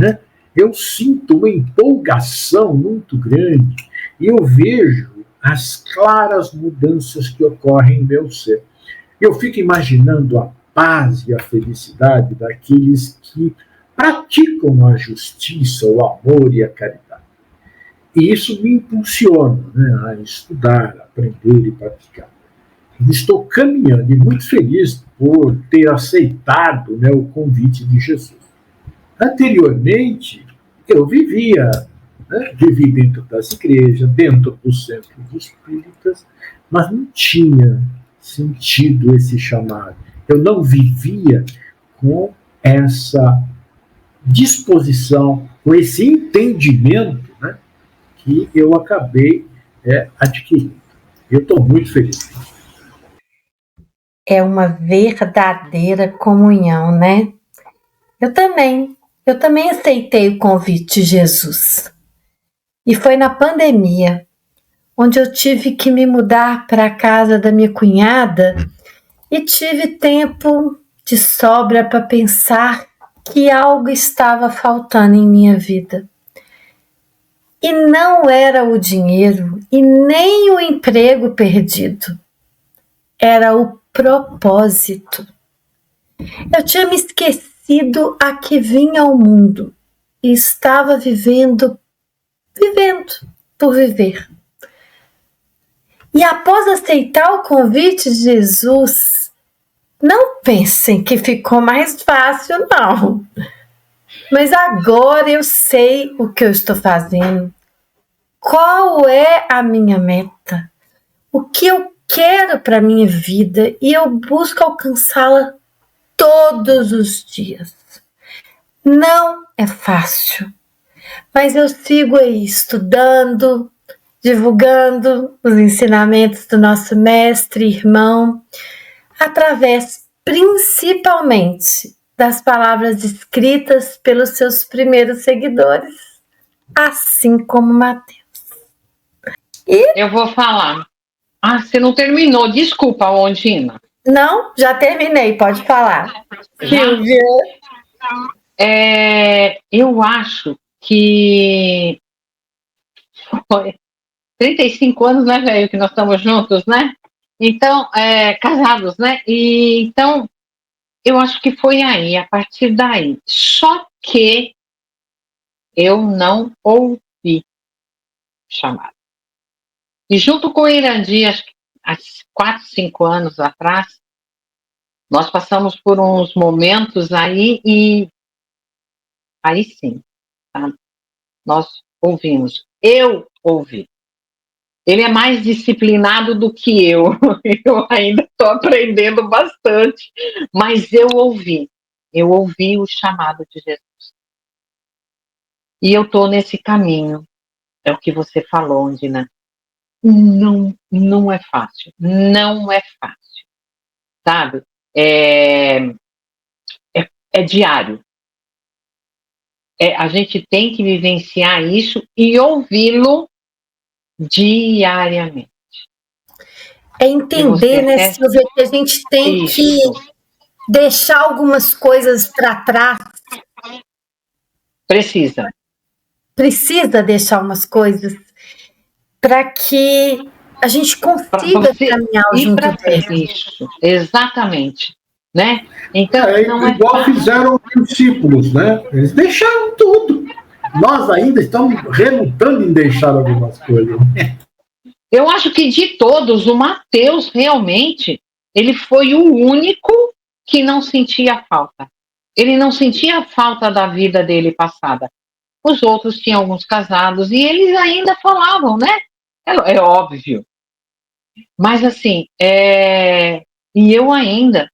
Speaker 3: eu sinto uma empolgação muito grande e eu vejo as claras mudanças que ocorrem em meu ser. Eu fico imaginando a paz e a felicidade daqueles que praticam a justiça, o amor e a caridade. E isso me impulsiona a estudar, aprender e praticar. Estou caminhando e muito feliz por ter aceitado o convite de Jesus. Anteriormente, eu vivi dentro das igrejas, dentro do centro dos espíritas, mas não tinha sentido esse chamado. Eu não vivia com essa disposição, com esse entendimento que eu acabei adquirindo. Eu estou muito feliz.
Speaker 1: É uma verdadeira comunhão, né? Eu também aceitei o convite de Jesus. E foi na pandemia, onde eu tive que me mudar para a casa da minha cunhada e tive tempo de sobra para pensar que algo estava faltando em minha vida. E não era o dinheiro e nem o emprego perdido. Era o propósito. Eu tinha me esquecido a que vinha ao mundo e estava vivendo por viver. E após aceitar o convite de Jesus, não pensem que ficou mais fácil, não. Mas agora eu sei o que eu estou fazendo. Qual é a minha meta? O que eu quero para a minha vida e eu busco alcançá-la todos os dias. Não é fácil, mas eu sigo aí estudando, divulgando os ensinamentos do nosso mestre, irmão, através principalmente das palavras escritas pelos seus primeiros seguidores, assim como Mateus.
Speaker 2: Eu vou falar. Você não terminou, desculpa, Ondina.
Speaker 1: Não, já terminei, pode falar. Silvia.
Speaker 2: Eu acho que foi 35 anos, né, velho, que nós estamos juntos, né? Então, casados, né? E, então, eu acho que foi aí, a partir daí. Só que eu não ouvi chamado. E junto com o Irandi, acho que há 4, 5 anos atrás, nós passamos por uns momentos aí e aí sim, tá? Nós ouvimos. Eu ouvi. Ele é mais disciplinado do que eu. Eu ainda estou aprendendo bastante, mas eu ouvi. Eu ouvi o chamado de Jesus. E eu estou nesse caminho. É o que você falou, Ondina. Não é fácil. Não é fácil. Sabe? É diário. A gente tem que vivenciar isso e ouvi-lo diariamente.
Speaker 1: É entender, né, Silvia, que a gente tem que deixar algumas coisas para trás. Precisa deixar umas coisas para que a gente consiga caminhar junto dele.
Speaker 2: Isso, exatamente. Né? Então, não
Speaker 3: igual fizeram os discípulos, né? Eles deixaram tudo. Nós ainda estamos relutando em deixar algumas coisas.
Speaker 2: Eu acho que de todos, o Mateus realmente, ele foi o único que não sentia falta. Ele não sentia falta da vida dele passada. Os outros tinham alguns casados e eles ainda falavam, né? É óbvio. Mas assim, e eu ainda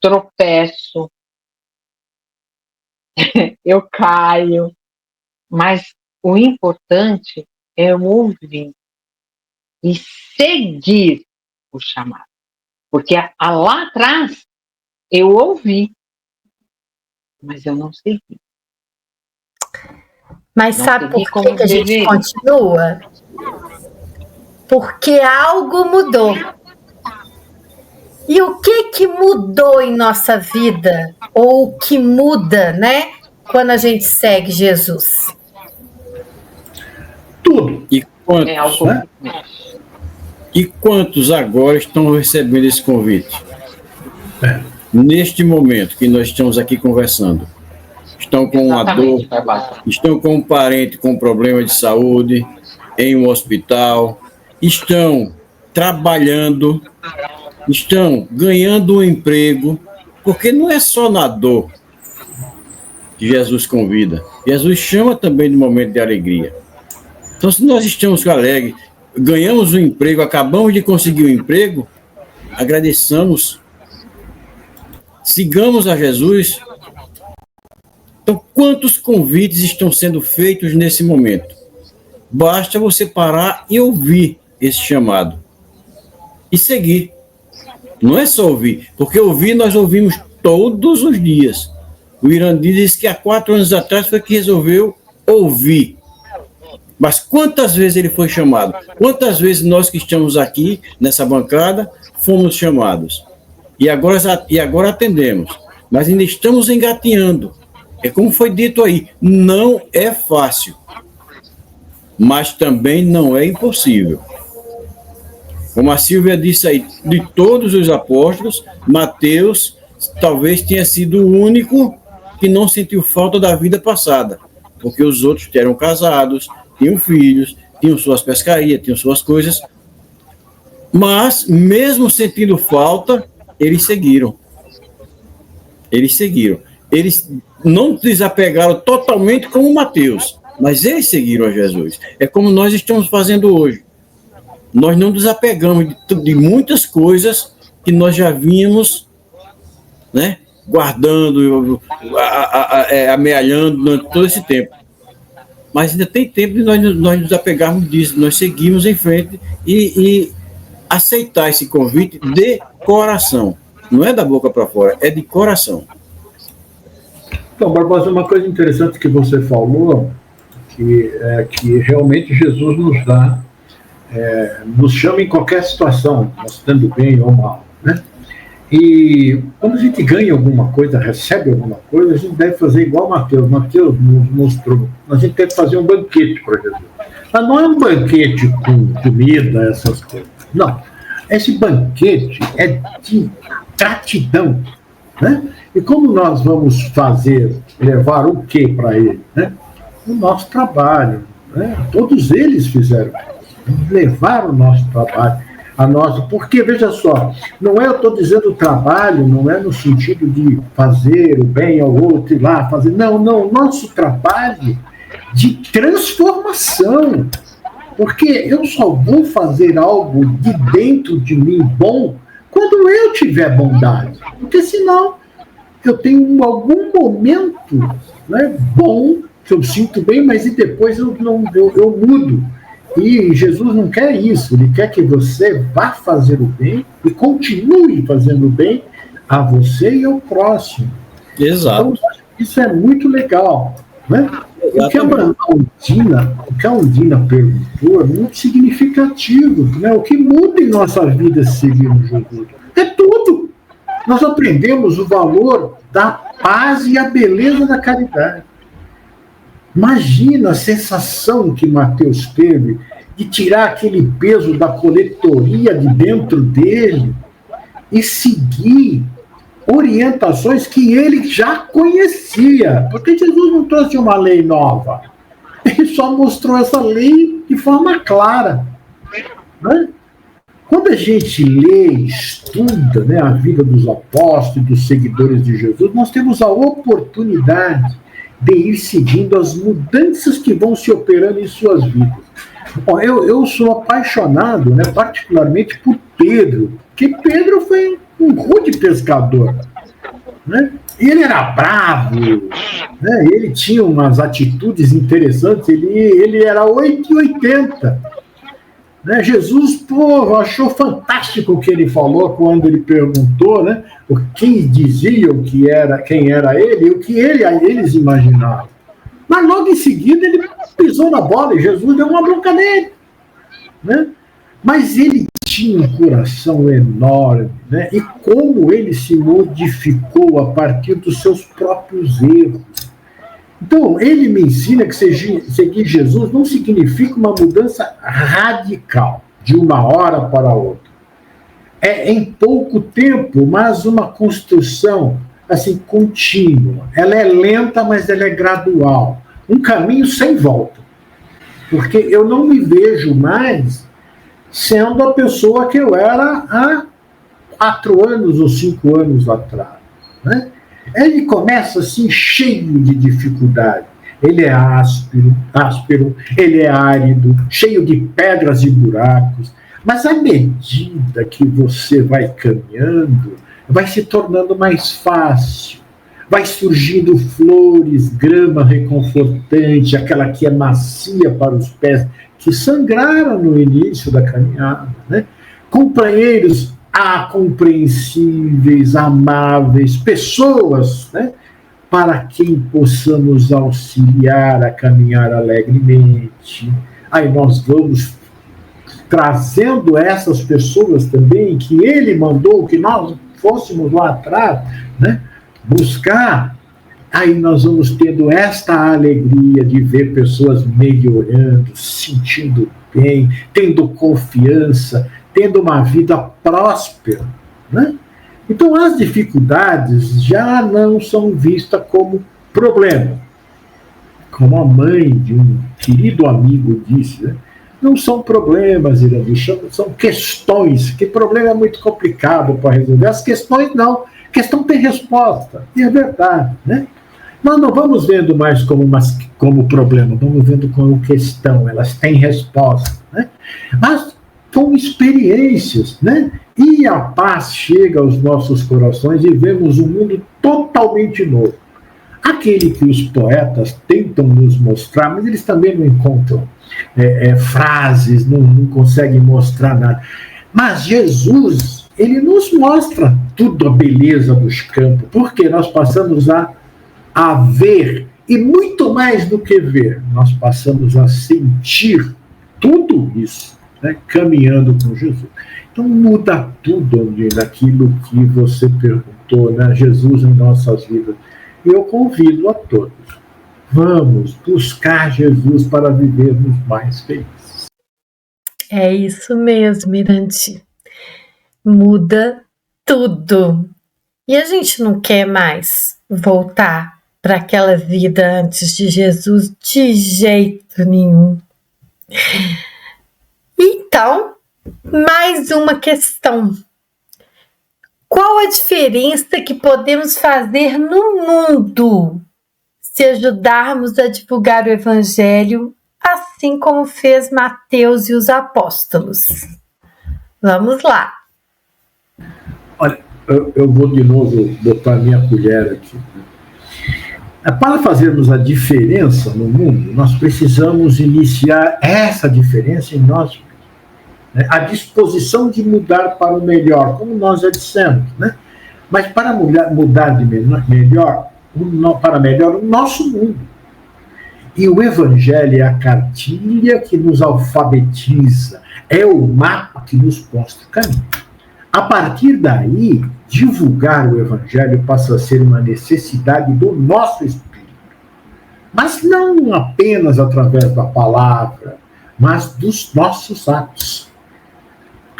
Speaker 2: tropeço, eu caio, mas o importante é eu ouvir e seguir o chamado. Porque lá atrás eu ouvi, mas eu não segui.
Speaker 1: Mas não sabe por que a gente continua? Porque algo mudou. E o que mudou em nossa vida? Ou o que muda, né? Quando a gente segue Jesus?
Speaker 3: Tudo.
Speaker 4: E quantos agora estão recebendo esse convite? Neste momento que nós estamos aqui conversando. Estão com uma dor, estão com um parente com problema de saúde, em um hospital, estão trabalhando, estão ganhando um emprego, porque não é só na dor que Jesus convida. Jesus chama também de momento de alegria. Então, se nós estamos alegres, ganhamos um emprego, acabamos de conseguir um emprego, agradeçamos, sigamos a Jesus. Então, quantos convites estão sendo feitos nesse momento? Basta você parar e ouvir esse chamado. E seguir. Não é só ouvir, porque ouvir nós ouvimos todos os dias. O Irandi disse que há 4 anos atrás foi que resolveu ouvir. Mas quantas vezes ele foi chamado? Quantas vezes nós que estamos aqui, nessa bancada, fomos chamados? E agora atendemos. Mas ainda estamos engateando. É como foi dito aí, não é fácil. Mas também não é impossível. Como a Silvia disse aí, de todos os apóstolos, Mateus talvez tenha sido o único que não sentiu falta da vida passada, porque os outros eram casados, tinham filhos, tinham suas pescarias, tinham suas coisas, mas mesmo sentindo falta, eles seguiram. Eles não desapegaram totalmente como Mateus, mas eles seguiram a Jesus. É como nós estamos fazendo hoje. Nós não desapegamos de muitas coisas que nós já vínhamos, né, guardando, amealhando durante todo esse tempo. mas ainda tem tempo de nós nos apegarmos disso, nós seguimos em frente e aceitar esse convite de coração. Não é da boca para fora, é de coração.
Speaker 3: Então, Barbosa, uma coisa interessante que você falou, que realmente Jesus nos dá, nos chama em qualquer situação, nós estando bem ou mal, né? E quando a gente ganha alguma coisa, recebe alguma coisa, a gente deve fazer igual Mateus. Mateus nos mostrou. A gente deve fazer um banquete para Jesus. Mas não é um banquete com comida, essas coisas. Não. Esse banquete é de gratidão, né? E como nós vamos levar o que para ele, né? O nosso trabalho, né? Todos eles fizeram isso, levaram o nosso trabalho. Porque, veja só, não é, eu estou dizendo trabalho, não é no sentido de fazer o bem ao outro, ir lá fazer, não, nosso trabalho de transformação, porque eu só vou fazer algo de dentro de mim bom quando eu tiver bondade, porque senão eu tenho algum momento, né, bom, que eu sinto bem, mas e depois eu mudo. E Jesus não quer isso, ele quer que você vá fazer o bem e continue fazendo o bem a você e ao próximo.
Speaker 4: Exato.
Speaker 3: Então, isso é muito legal, né? O que a Undina perguntou é muito significativo, né? O que muda em nossa vida se seguirmos Jesus? É tudo. Nós aprendemos o valor da paz e a beleza da caridade. Imagina a sensação que Mateus teve de tirar aquele peso da coletoria de dentro dele e seguir orientações que ele já conhecia. Porque Jesus não trouxe uma lei nova. Ele só mostrou essa lei de forma clara. Né? Quando a gente lê e estuda, né, a vida dos apóstolos e dos seguidores de Jesus, nós temos a oportunidade de ir seguindo as mudanças que vão se operando em suas vidas. Bom, eu sou apaixonado, né, particularmente por Pedro, porque Pedro foi um rude pescador, né? E ele era bravo, né? Ele tinha umas atitudes interessantes, ele era 880. Né? Jesus, achou fantástico o que ele falou quando ele perguntou, né, quem diziam quem era ele e o que eles imaginavam. Mas logo em seguida ele pisou na bola e Jesus deu uma bronca nele. Né? Mas ele tinha um coração enorme, né? E como ele se modificou a partir dos seus próprios erros. Então, ele me ensina que seguir Jesus não significa uma mudança radical, de uma hora para outra. É em pouco tempo, mas uma construção assim, contínua. Ela é lenta, mas ela é gradual. Um caminho sem volta. Porque eu não me vejo mais sendo a pessoa que eu era há 4 anos ou 5 anos atrás. Né? Ele começa assim cheio de dificuldade. Ele é áspero, ele é árido, cheio de pedras e buracos. Mas à medida que você vai caminhando, vai se tornando mais fácil. Vai surgindo flores, grama reconfortante, aquela que é macia para os pés, que sangraram no início da caminhada. Né? Companheiros compreensíveis, amáveis, pessoas, né, para quem possamos auxiliar a caminhar alegremente. Aí nós vamos trazendo essas pessoas também que ele mandou que nós fôssemos lá atrás, né, buscar. Aí nós vamos tendo esta alegria de ver pessoas melhorando, se sentindo bem, tendo confiança, tendo uma vida próspera. Né? Então, as dificuldades já não são vistas como problema. Como a mãe de um querido amigo disse, né? Não são problemas, Irani, são questões, que problema é muito complicado para resolver. As questões não, a questão tem resposta, e é verdade. Né? Nós não vamos vendo mais como problema, vamos vendo como questão, elas têm resposta. Né? Mas com experiências, né? E a paz chega aos nossos corações e vemos um mundo totalmente novo. Aquele que os poetas tentam nos mostrar, mas eles também não encontram frases, não conseguem mostrar nada. Mas Jesus, ele nos mostra tudo a beleza dos campos, porque nós passamos a ver, e muito mais do que ver, nós passamos a sentir tudo isso, né, caminhando com Jesus. Então muda tudo, Ondina, aquilo que você perguntou, né, Jesus em nossas vidas. E eu convido a todos, vamos buscar Jesus para vivermos mais felizes.
Speaker 1: É isso mesmo, Irandi. Muda tudo. E a gente não quer mais voltar para aquela vida antes de Jesus de jeito nenhum. Então, mais uma questão. Qual a diferença que podemos fazer no mundo se ajudarmos a divulgar o Evangelho, assim como fez Mateus e os apóstolos? Vamos lá.
Speaker 3: Olha, eu vou de novo botar minha colher aqui. Para fazermos a diferença no mundo, nós precisamos iniciar essa diferença em nós mesmos. A disposição de mudar para o melhor, como nós já dissemos, né? Mas para mudar de melhor, para melhor o nosso mundo. E o Evangelho é a cartilha que nos alfabetiza, é o mapa que nos mostra o caminho. A partir daí, divulgar o Evangelho passa a ser uma necessidade do nosso espírito. Mas não apenas através da palavra, mas dos nossos atos.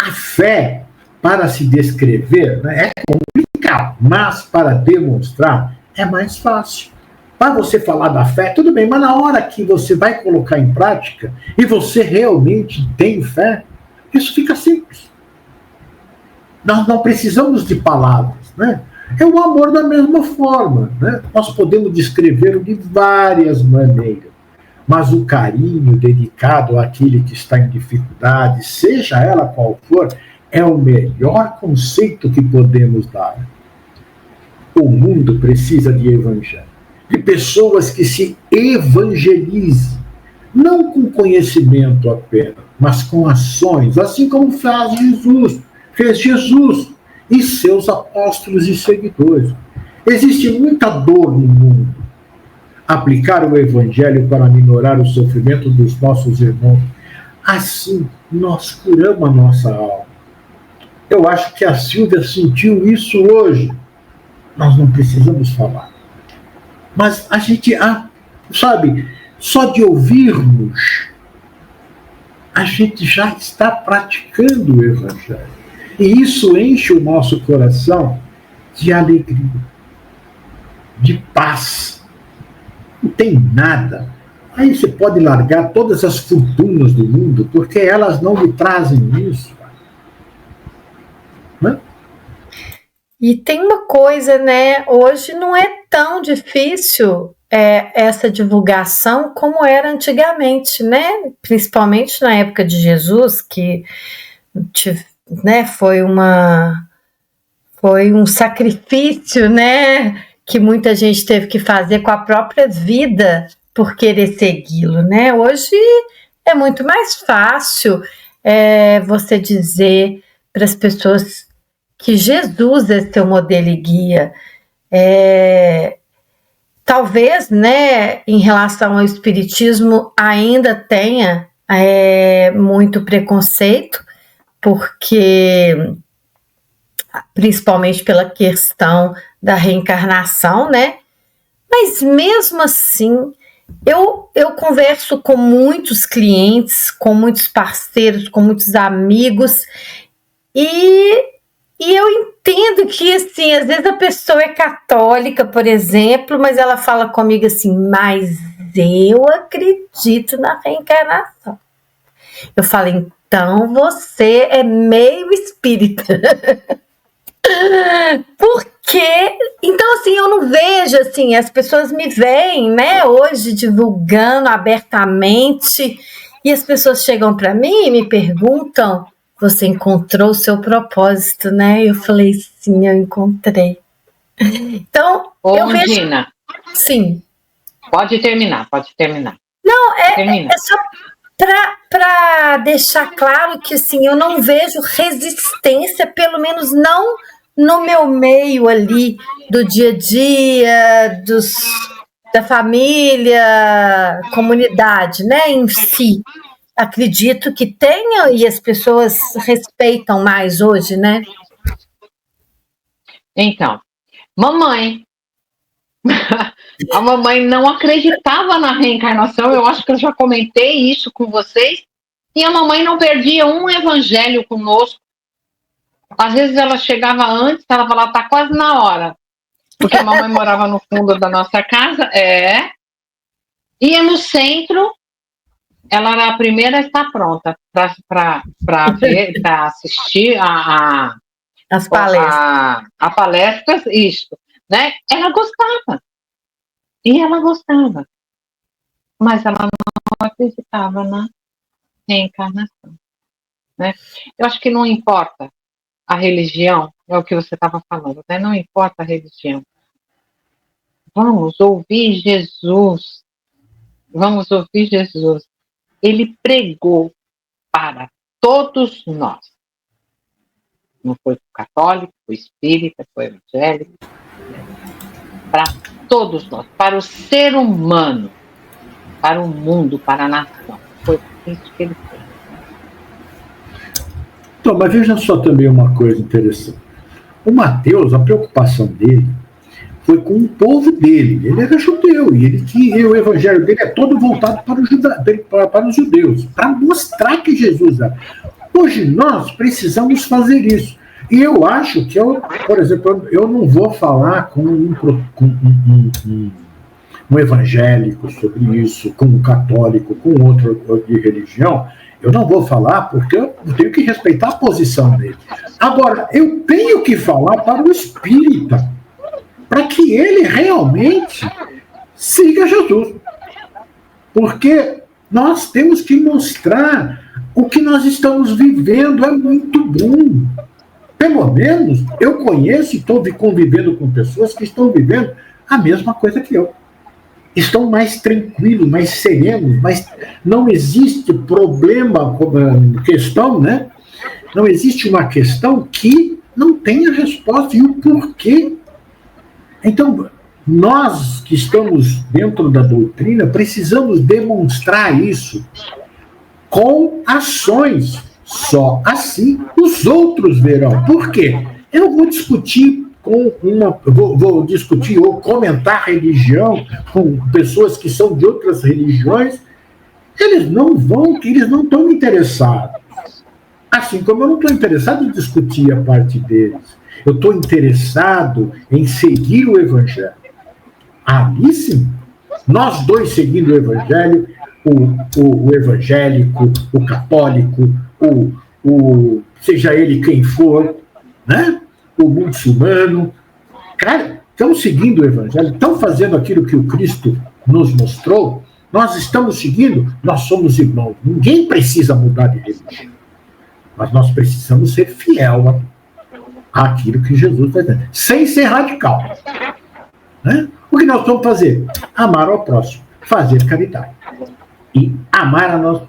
Speaker 3: A fé, para se descrever, né, é complicado, mas para demonstrar é mais fácil. Para você falar da fé, tudo bem, mas na hora que você vai colocar em prática e você realmente tem fé, isso fica simples. Nós não precisamos de palavras, né? É o amor da mesma forma, né? Nós podemos descrevê-lo de várias maneiras. Mas o carinho dedicado àquele que está em dificuldade, seja ela qual for, é o melhor conceito que podemos dar. O mundo precisa de evangelho, de pessoas que se evangelizem, não com conhecimento apenas, mas com ações, assim como fez Jesus e seus apóstolos e seguidores. Existe muita dor no mundo. Aplicar o Evangelho para minorar o sofrimento dos nossos irmãos. Assim, nós curamos a nossa alma. Eu acho que a Silvia sentiu isso hoje. Nós não precisamos falar. Mas a gente, sabe, só de ouvirmos, a gente já está praticando o Evangelho. E isso enche o nosso coração de alegria, de paz. Não tem nada. Aí você pode largar todas as fortunas do mundo, porque elas não lhe trazem isso. Né?
Speaker 1: E tem uma coisa, né? Hoje não é tão difícil essa divulgação como era antigamente, né? Principalmente na época de Jesus, que né, foi um sacrifício, né? Que muita gente teve que fazer com a própria vida por querer segui-lo, né? Hoje é muito mais fácil você dizer para as pessoas que Jesus é seu modelo e guia. Talvez, né, em relação ao espiritismo, ainda tenha muito preconceito, porque principalmente pela questão da reencarnação, né? Mas mesmo assim, eu converso com muitos clientes, com muitos parceiros, com muitos amigos, e eu entendo que, assim, às vezes a pessoa é católica, por exemplo, mas ela fala comigo assim, mas eu acredito na reencarnação. Eu falo, então você é meio espírita. Porque, então assim, eu não vejo assim, as pessoas me veem, né, hoje divulgando abertamente, e as pessoas chegam para mim e me perguntam, você encontrou o seu propósito, né? Eu falei, sim, eu encontrei. Então,
Speaker 2: Dina,
Speaker 1: Sim.
Speaker 2: Pode terminar.
Speaker 1: Não, é só para deixar claro que assim, eu não vejo resistência, pelo menos não no meu meio ali do dia a dia, da família, comunidade, né, em si. Acredito que tenha e as pessoas respeitam mais hoje, né?
Speaker 2: Então, mamãe. A mamãe não acreditava na reencarnação, eu acho que eu já comentei isso com vocês, e a mamãe não perdia um evangelho conosco. Às vezes ela chegava antes, ela falava, tá quase na hora, porque a mamãe morava no fundo da nossa casa, ia no centro, ela era a primeira a estar pronta para ver, para assistir
Speaker 1: As palestras.
Speaker 2: a palestras, isso, né? Ela gostava. E ela gostava. Mas ela não acreditava na reencarnação, né? Eu acho que não importa a religião, é o que você estava falando, né? Não importa a religião. Vamos ouvir Jesus. Vamos ouvir Jesus. Ele pregou para todos nós. Não foi para o católico, para o espírita, para o evangélico. Para todos nós. Para o ser humano. Para o mundo, para a nação. Foi isso que ele fez.
Speaker 3: Então, mas veja só também uma coisa interessante. O Mateus, a preocupação dele foi com o povo dele. Ele era judeu e o evangelho dele é todo voltado para os judeus, para mostrar que Jesus é. Hoje nós precisamos fazer isso. E eu acho que, por exemplo, eu não vou falar com um evangélico sobre isso, com um católico, com outro de religião. Eu não vou falar porque eu tenho que respeitar a posição dele. Agora, eu tenho que falar para o espírita, para que ele realmente siga Jesus. Porque nós temos que mostrar o que nós estamos vivendo é muito bom. Pelo menos eu conheço e estou convivendo com pessoas que estão vivendo a mesma coisa que eu. Estão mais tranquilos, mais serenos, mas não existe problema, questão, né? Não existe uma questão que não tenha resposta e o porquê. Então, nós que estamos dentro da doutrina precisamos demonstrar isso com ações. Só assim os outros verão. Por quê? Eu vou discutir vou discutir ou comentar religião com pessoas que são de outras religiões, eles não estão interessados. Assim como eu não estou interessado em discutir a parte deles. Eu estou interessado em seguir o Evangelho. Ali sim, nós dois seguindo o Evangelho, o evangélico, o católico, seja ele quem for, né? O muçulmano, cara, estão seguindo o Evangelho, estão fazendo aquilo que o Cristo nos mostrou, nós estamos seguindo, nós somos irmãos. Ninguém precisa mudar de religião, mas nós precisamos ser fiel àquilo que Jesus está dizendo, sem ser radical. Né? O que nós vamos fazer? Amar ao próximo, fazer caridade e amar a nós.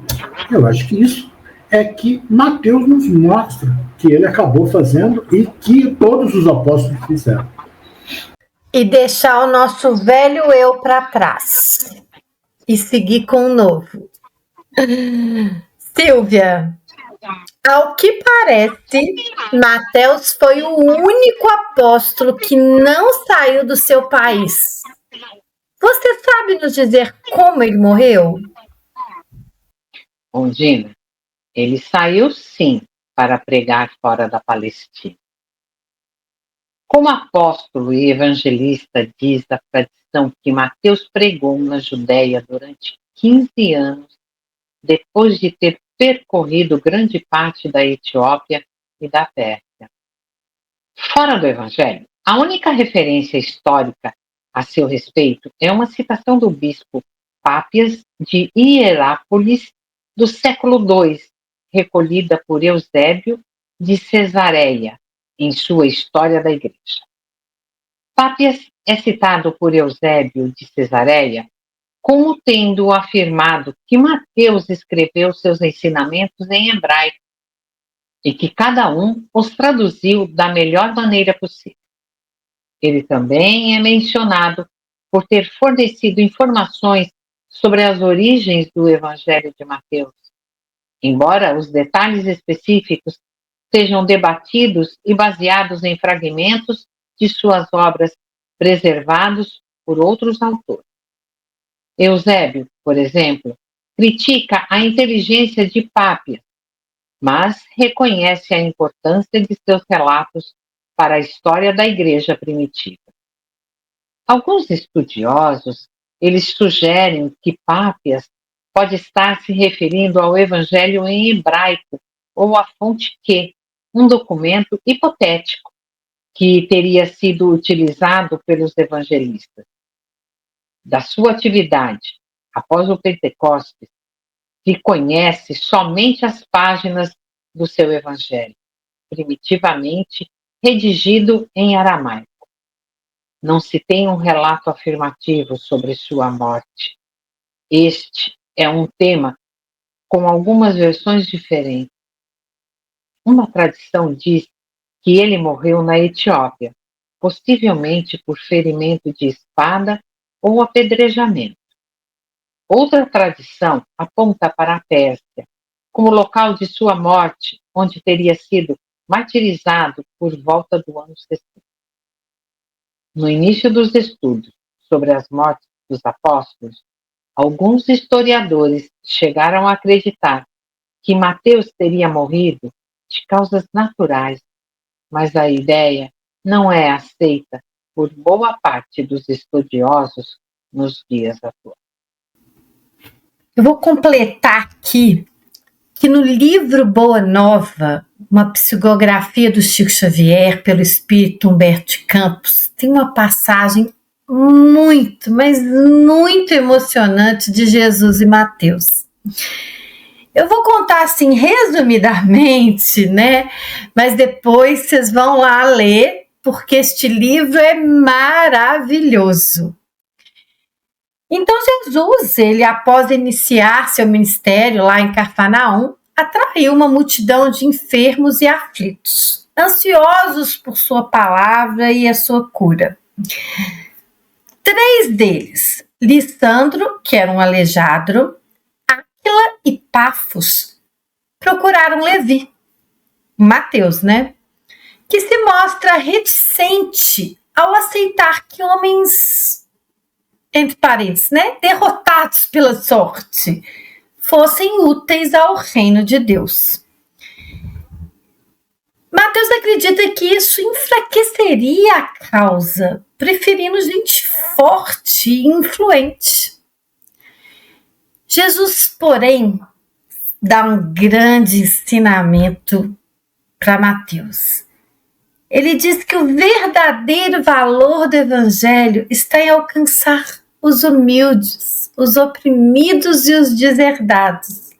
Speaker 3: Eu acho que isso é que Mateus nos mostra que ele acabou fazendo e que todos os apóstolos fizeram.
Speaker 1: E deixar o nosso velho eu para trás e seguir com o novo. Silvia, ao que parece, Mateus foi o único apóstolo que não saiu do seu país. Você sabe nos dizer como ele morreu?
Speaker 2: Ondina, ele saiu sim para pregar fora da Palestina. Como apóstolo e evangelista, diz a tradição que Mateus pregou na Judéia durante 15 anos, depois de ter percorrido grande parte da Etiópia e da Pérsia. Fora do Evangelho, a única referência histórica a seu respeito é uma citação do bispo Pápias de Hierápolis do século II, recolhida por Eusébio de Cesareia, em sua História da Igreja. Pápias é citado por Eusébio de Cesareia como tendo afirmado que Mateus escreveu seus ensinamentos em hebraico e que cada um os traduziu da melhor maneira possível. Ele também é mencionado por ter fornecido informações sobre as origens do Evangelho de Mateus, embora os detalhes específicos sejam debatidos e baseados em fragmentos de suas obras preservados por outros autores. Eusébio, por exemplo, critica a inteligência de Pápias, mas reconhece a importância de seus relatos para a história da Igreja primitiva. Alguns estudiosos, eles sugerem que Pápias pode estar se referindo ao Evangelho em hebraico ou à fonte Q, um documento hipotético que teria sido utilizado pelos evangelistas. Da sua atividade após o Pentecostes, se conhece somente as páginas do seu Evangelho, primitivamente redigido em aramaico. Não se tem um relato afirmativo sobre sua morte. Este é um tema com algumas versões diferentes. Uma tradição diz que ele morreu na Etiópia, possivelmente por ferimento de espada ou apedrejamento. Outra tradição aponta para a Pérsia, como local de sua morte, onde teria sido martirizado por volta do ano 60. No início dos estudos sobre as mortes dos apóstolos, alguns historiadores chegaram a acreditar que Mateus teria morrido de causas naturais, mas a ideia não é aceita por boa parte dos estudiosos nos dias atuais.
Speaker 1: Eu vou completar aqui que no livro Boa Nova, uma psicografia do Chico Xavier pelo espírito Humberto de Campos, tem uma passagem muito, mas muito emocionante de Jesus e Mateus. Eu vou contar assim resumidamente, né? Mas depois vocês vão lá ler, porque este livro é maravilhoso. Então Jesus, ele após iniciar seu ministério lá em Cafarnaum, atraiu uma multidão de enfermos e aflitos, ansiosos por sua palavra e a sua cura. 3 deles, Lissandro, que era um aleijado, Áquila e Pafos, procuraram Levi, Mateus, né? Que se mostra reticente ao aceitar que homens, entre parênteses, né, derrotados pela sorte, fossem úteis ao reino de Deus. Mateus acredita que isso enfraqueceria a causa, preferindo gente forte e influente. Jesus, porém, dá um grande ensinamento para Mateus. Ele diz que o verdadeiro valor do Evangelho está em alcançar os humildes, os oprimidos e os deserdados.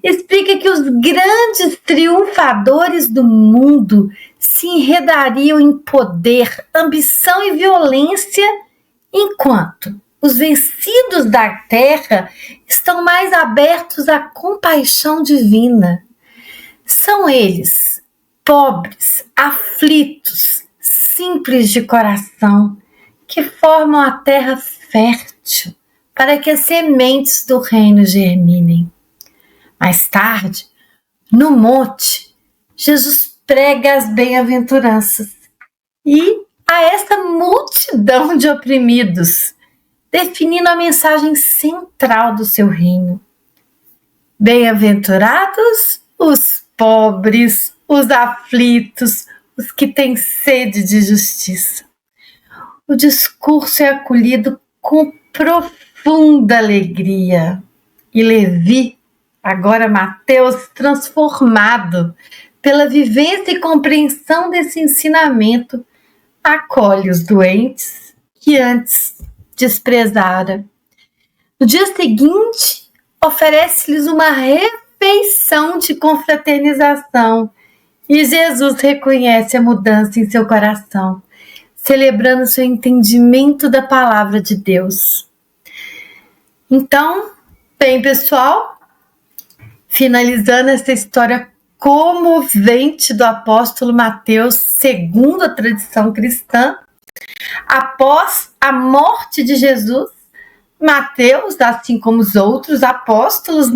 Speaker 1: Explica que os grandes triunfadores do mundo se enredariam em poder, ambição e violência, enquanto os vencidos da terra estão mais abertos à compaixão divina. São eles, pobres, aflitos, simples de coração, que formam a terra fértil para que as sementes do reino germinem. Mais tarde, no monte, Jesus prega as bem-aventuranças e a esta multidão de oprimidos, definindo a mensagem central do seu reino. Bem-aventurados os pobres, os aflitos, os que têm sede de justiça. O discurso é acolhido com profunda alegria. E Levi, agora Mateus, transformado pela vivência e compreensão desse ensinamento, acolhe os doentes que antes desprezara. No dia seguinte, oferece-lhes uma refeição de confraternização e Jesus reconhece a mudança em seu coração. celebrando seu entendimento da palavra de Deus. Então, bem, pessoal, finalizando essa história comovente do apóstolo Mateus, segundo a tradição cristã, após a morte de Jesus, Mateus, assim como os outros apóstolos,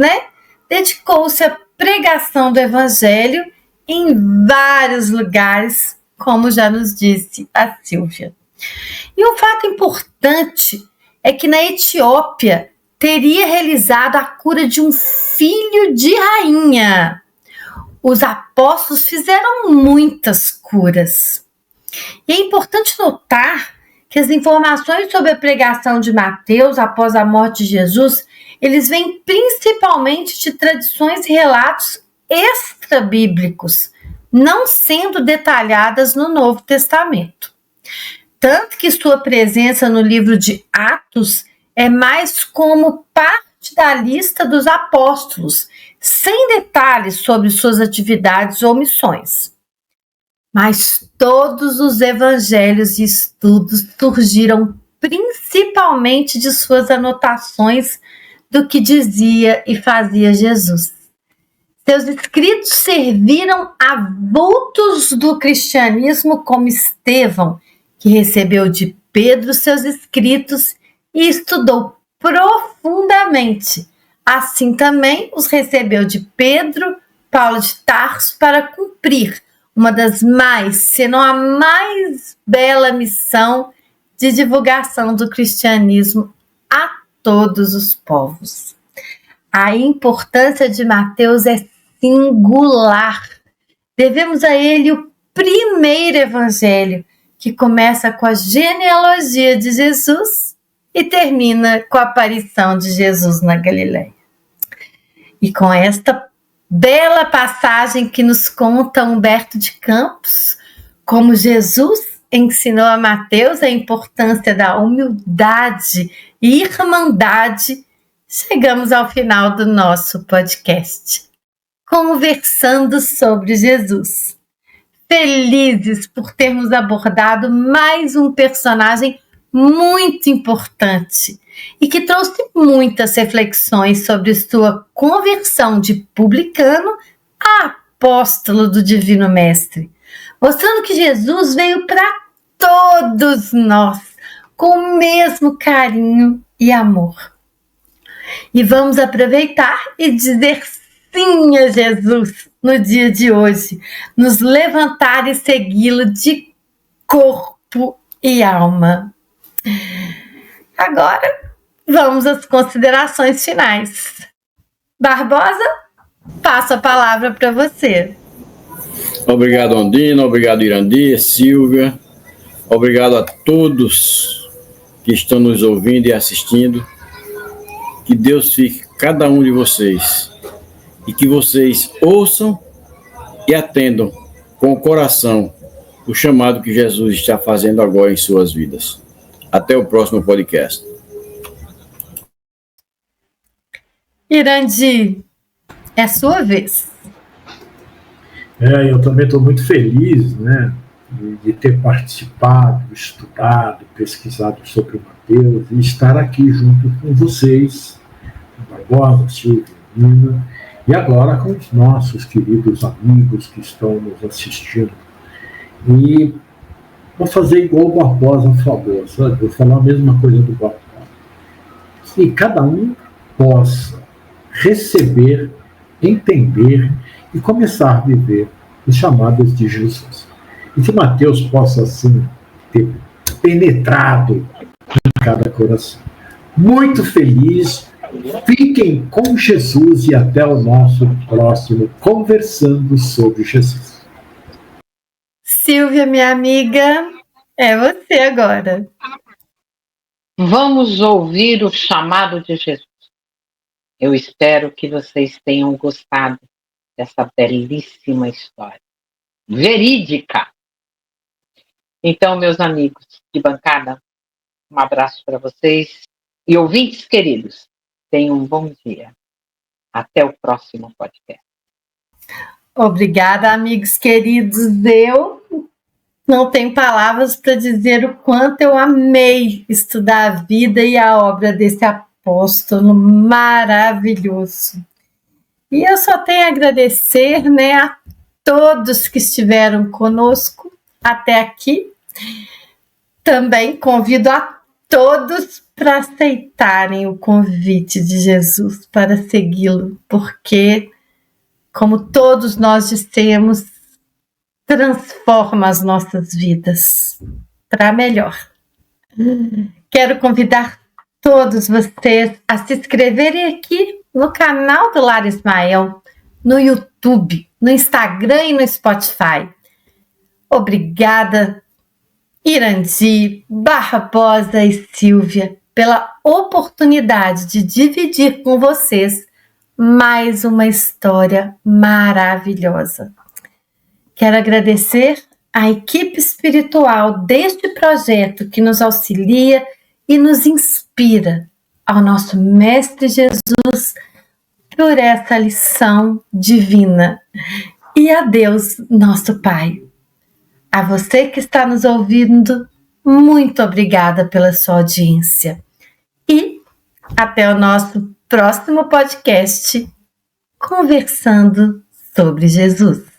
Speaker 1: dedicou-se à pregação do evangelho em vários lugares, como já nos disse a Silvia. E um fato importante é que na Etiópia teria realizado a cura de um filho de rainha. Os apóstolos fizeram muitas curas. E é importante notar que as informações sobre a pregação de Mateus após a morte de Jesus, eles vêm principalmente de tradições e relatos extra-bíblicos, não sendo detalhadas no Novo Testamento. Tanto que sua presença no livro de Atos é mais como parte da lista dos apóstolos, sem detalhes sobre suas atividades ou missões. Mas todos os evangelhos e estudos surgiram principalmente de suas anotações do que dizia e fazia Jesus. Seus escritos serviram a vultos do cristianismo, como Estevão, que recebeu de Pedro seus escritos e estudou profundamente. Assim também os recebeu de Pedro, Paulo de Tarso, para cumprir uma das mais, se não a mais bela missão de divulgação do cristianismo a todos os povos. A importância de Mateus é singular. Devemos a ele o primeiro evangelho, que começa com a genealogia de Jesus e termina com a aparição de Jesus na Galileia. E com esta bela passagem que nos conta Humberto de Campos, como Jesus ensinou a Mateus a importância da humildade e irmandade, chegamos ao final do nosso podcast, conversando sobre Jesus. Felizes por termos abordado mais um personagem muito importante e que trouxe muitas reflexões sobre sua conversão de publicano a apóstolo do Divino Mestre, mostrando que Jesus veio para todos nós com o mesmo carinho e amor. E vamos aproveitar e dizer sim a Jesus no dia de hoje, nos levantar e segui-lo de corpo e alma. Agora, vamos às considerações finais. Barbosa, passo a palavra para você.
Speaker 4: Obrigado, Ondina, obrigado, Irandir, Silvia, obrigado a todos que estão nos ouvindo e assistindo. Que Deus fique com cada um de vocês e que vocês ouçam e atendam com o coração o chamado que Jesus está fazendo agora em suas vidas. Até o próximo podcast.
Speaker 1: Irandir, é a sua vez.
Speaker 3: Eu também estou muito feliz, de ter participado, estudado, pesquisado sobre o Mateus e estar aqui junto com vocês, Barbosa, Silvia, Nina, e agora com os nossos queridos amigos que estão nos assistindo. E vou fazer igual o Barbosa falou, sabe? Vou falar a mesma coisa do Barbosa. Que cada um possa receber, entender e começar a viver os chamados de Jesus. E que Mateus possa, assim, ter penetrado em cada coração. Muito feliz. Fiquem com Jesus e até o nosso próximo Conversando sobre Jesus.
Speaker 1: Silvia, minha amiga, é você agora.
Speaker 2: Vamos ouvir o chamado de Jesus. Eu espero que vocês tenham gostado dessa belíssima história. Verídica! Então, meus amigos de bancada, um abraço para vocês. E ouvintes queridos, tenham um bom dia. Até o próximo podcast.
Speaker 1: Obrigada, amigos queridos. Eu Não tenho palavras para dizer o quanto eu amei estudar a vida e a obra desse apóstolo maravilhoso. E eu só tenho a agradecer, né, a todos que estiveram conosco até aqui. Também convido a todos para aceitarem o convite de Jesus para segui-lo, porque, como todos nós dissemos, transforma as nossas vidas para melhor. Quero convidar todos vocês a se inscreverem aqui no canal do Lar Ismael, no YouTube, no Instagram e no Spotify. Obrigada, Irandi, Barbosa e Silvia, pela oportunidade de dividir com vocês mais uma história maravilhosa. Quero agradecer à equipe espiritual deste projeto que nos auxilia e nos inspira, ao nosso Mestre Jesus, por essa lição divina, e a Deus, nosso Pai. A você que está nos ouvindo, muito obrigada pela sua audiência. E até o nosso próximo podcast, Conversando sobre Jesus.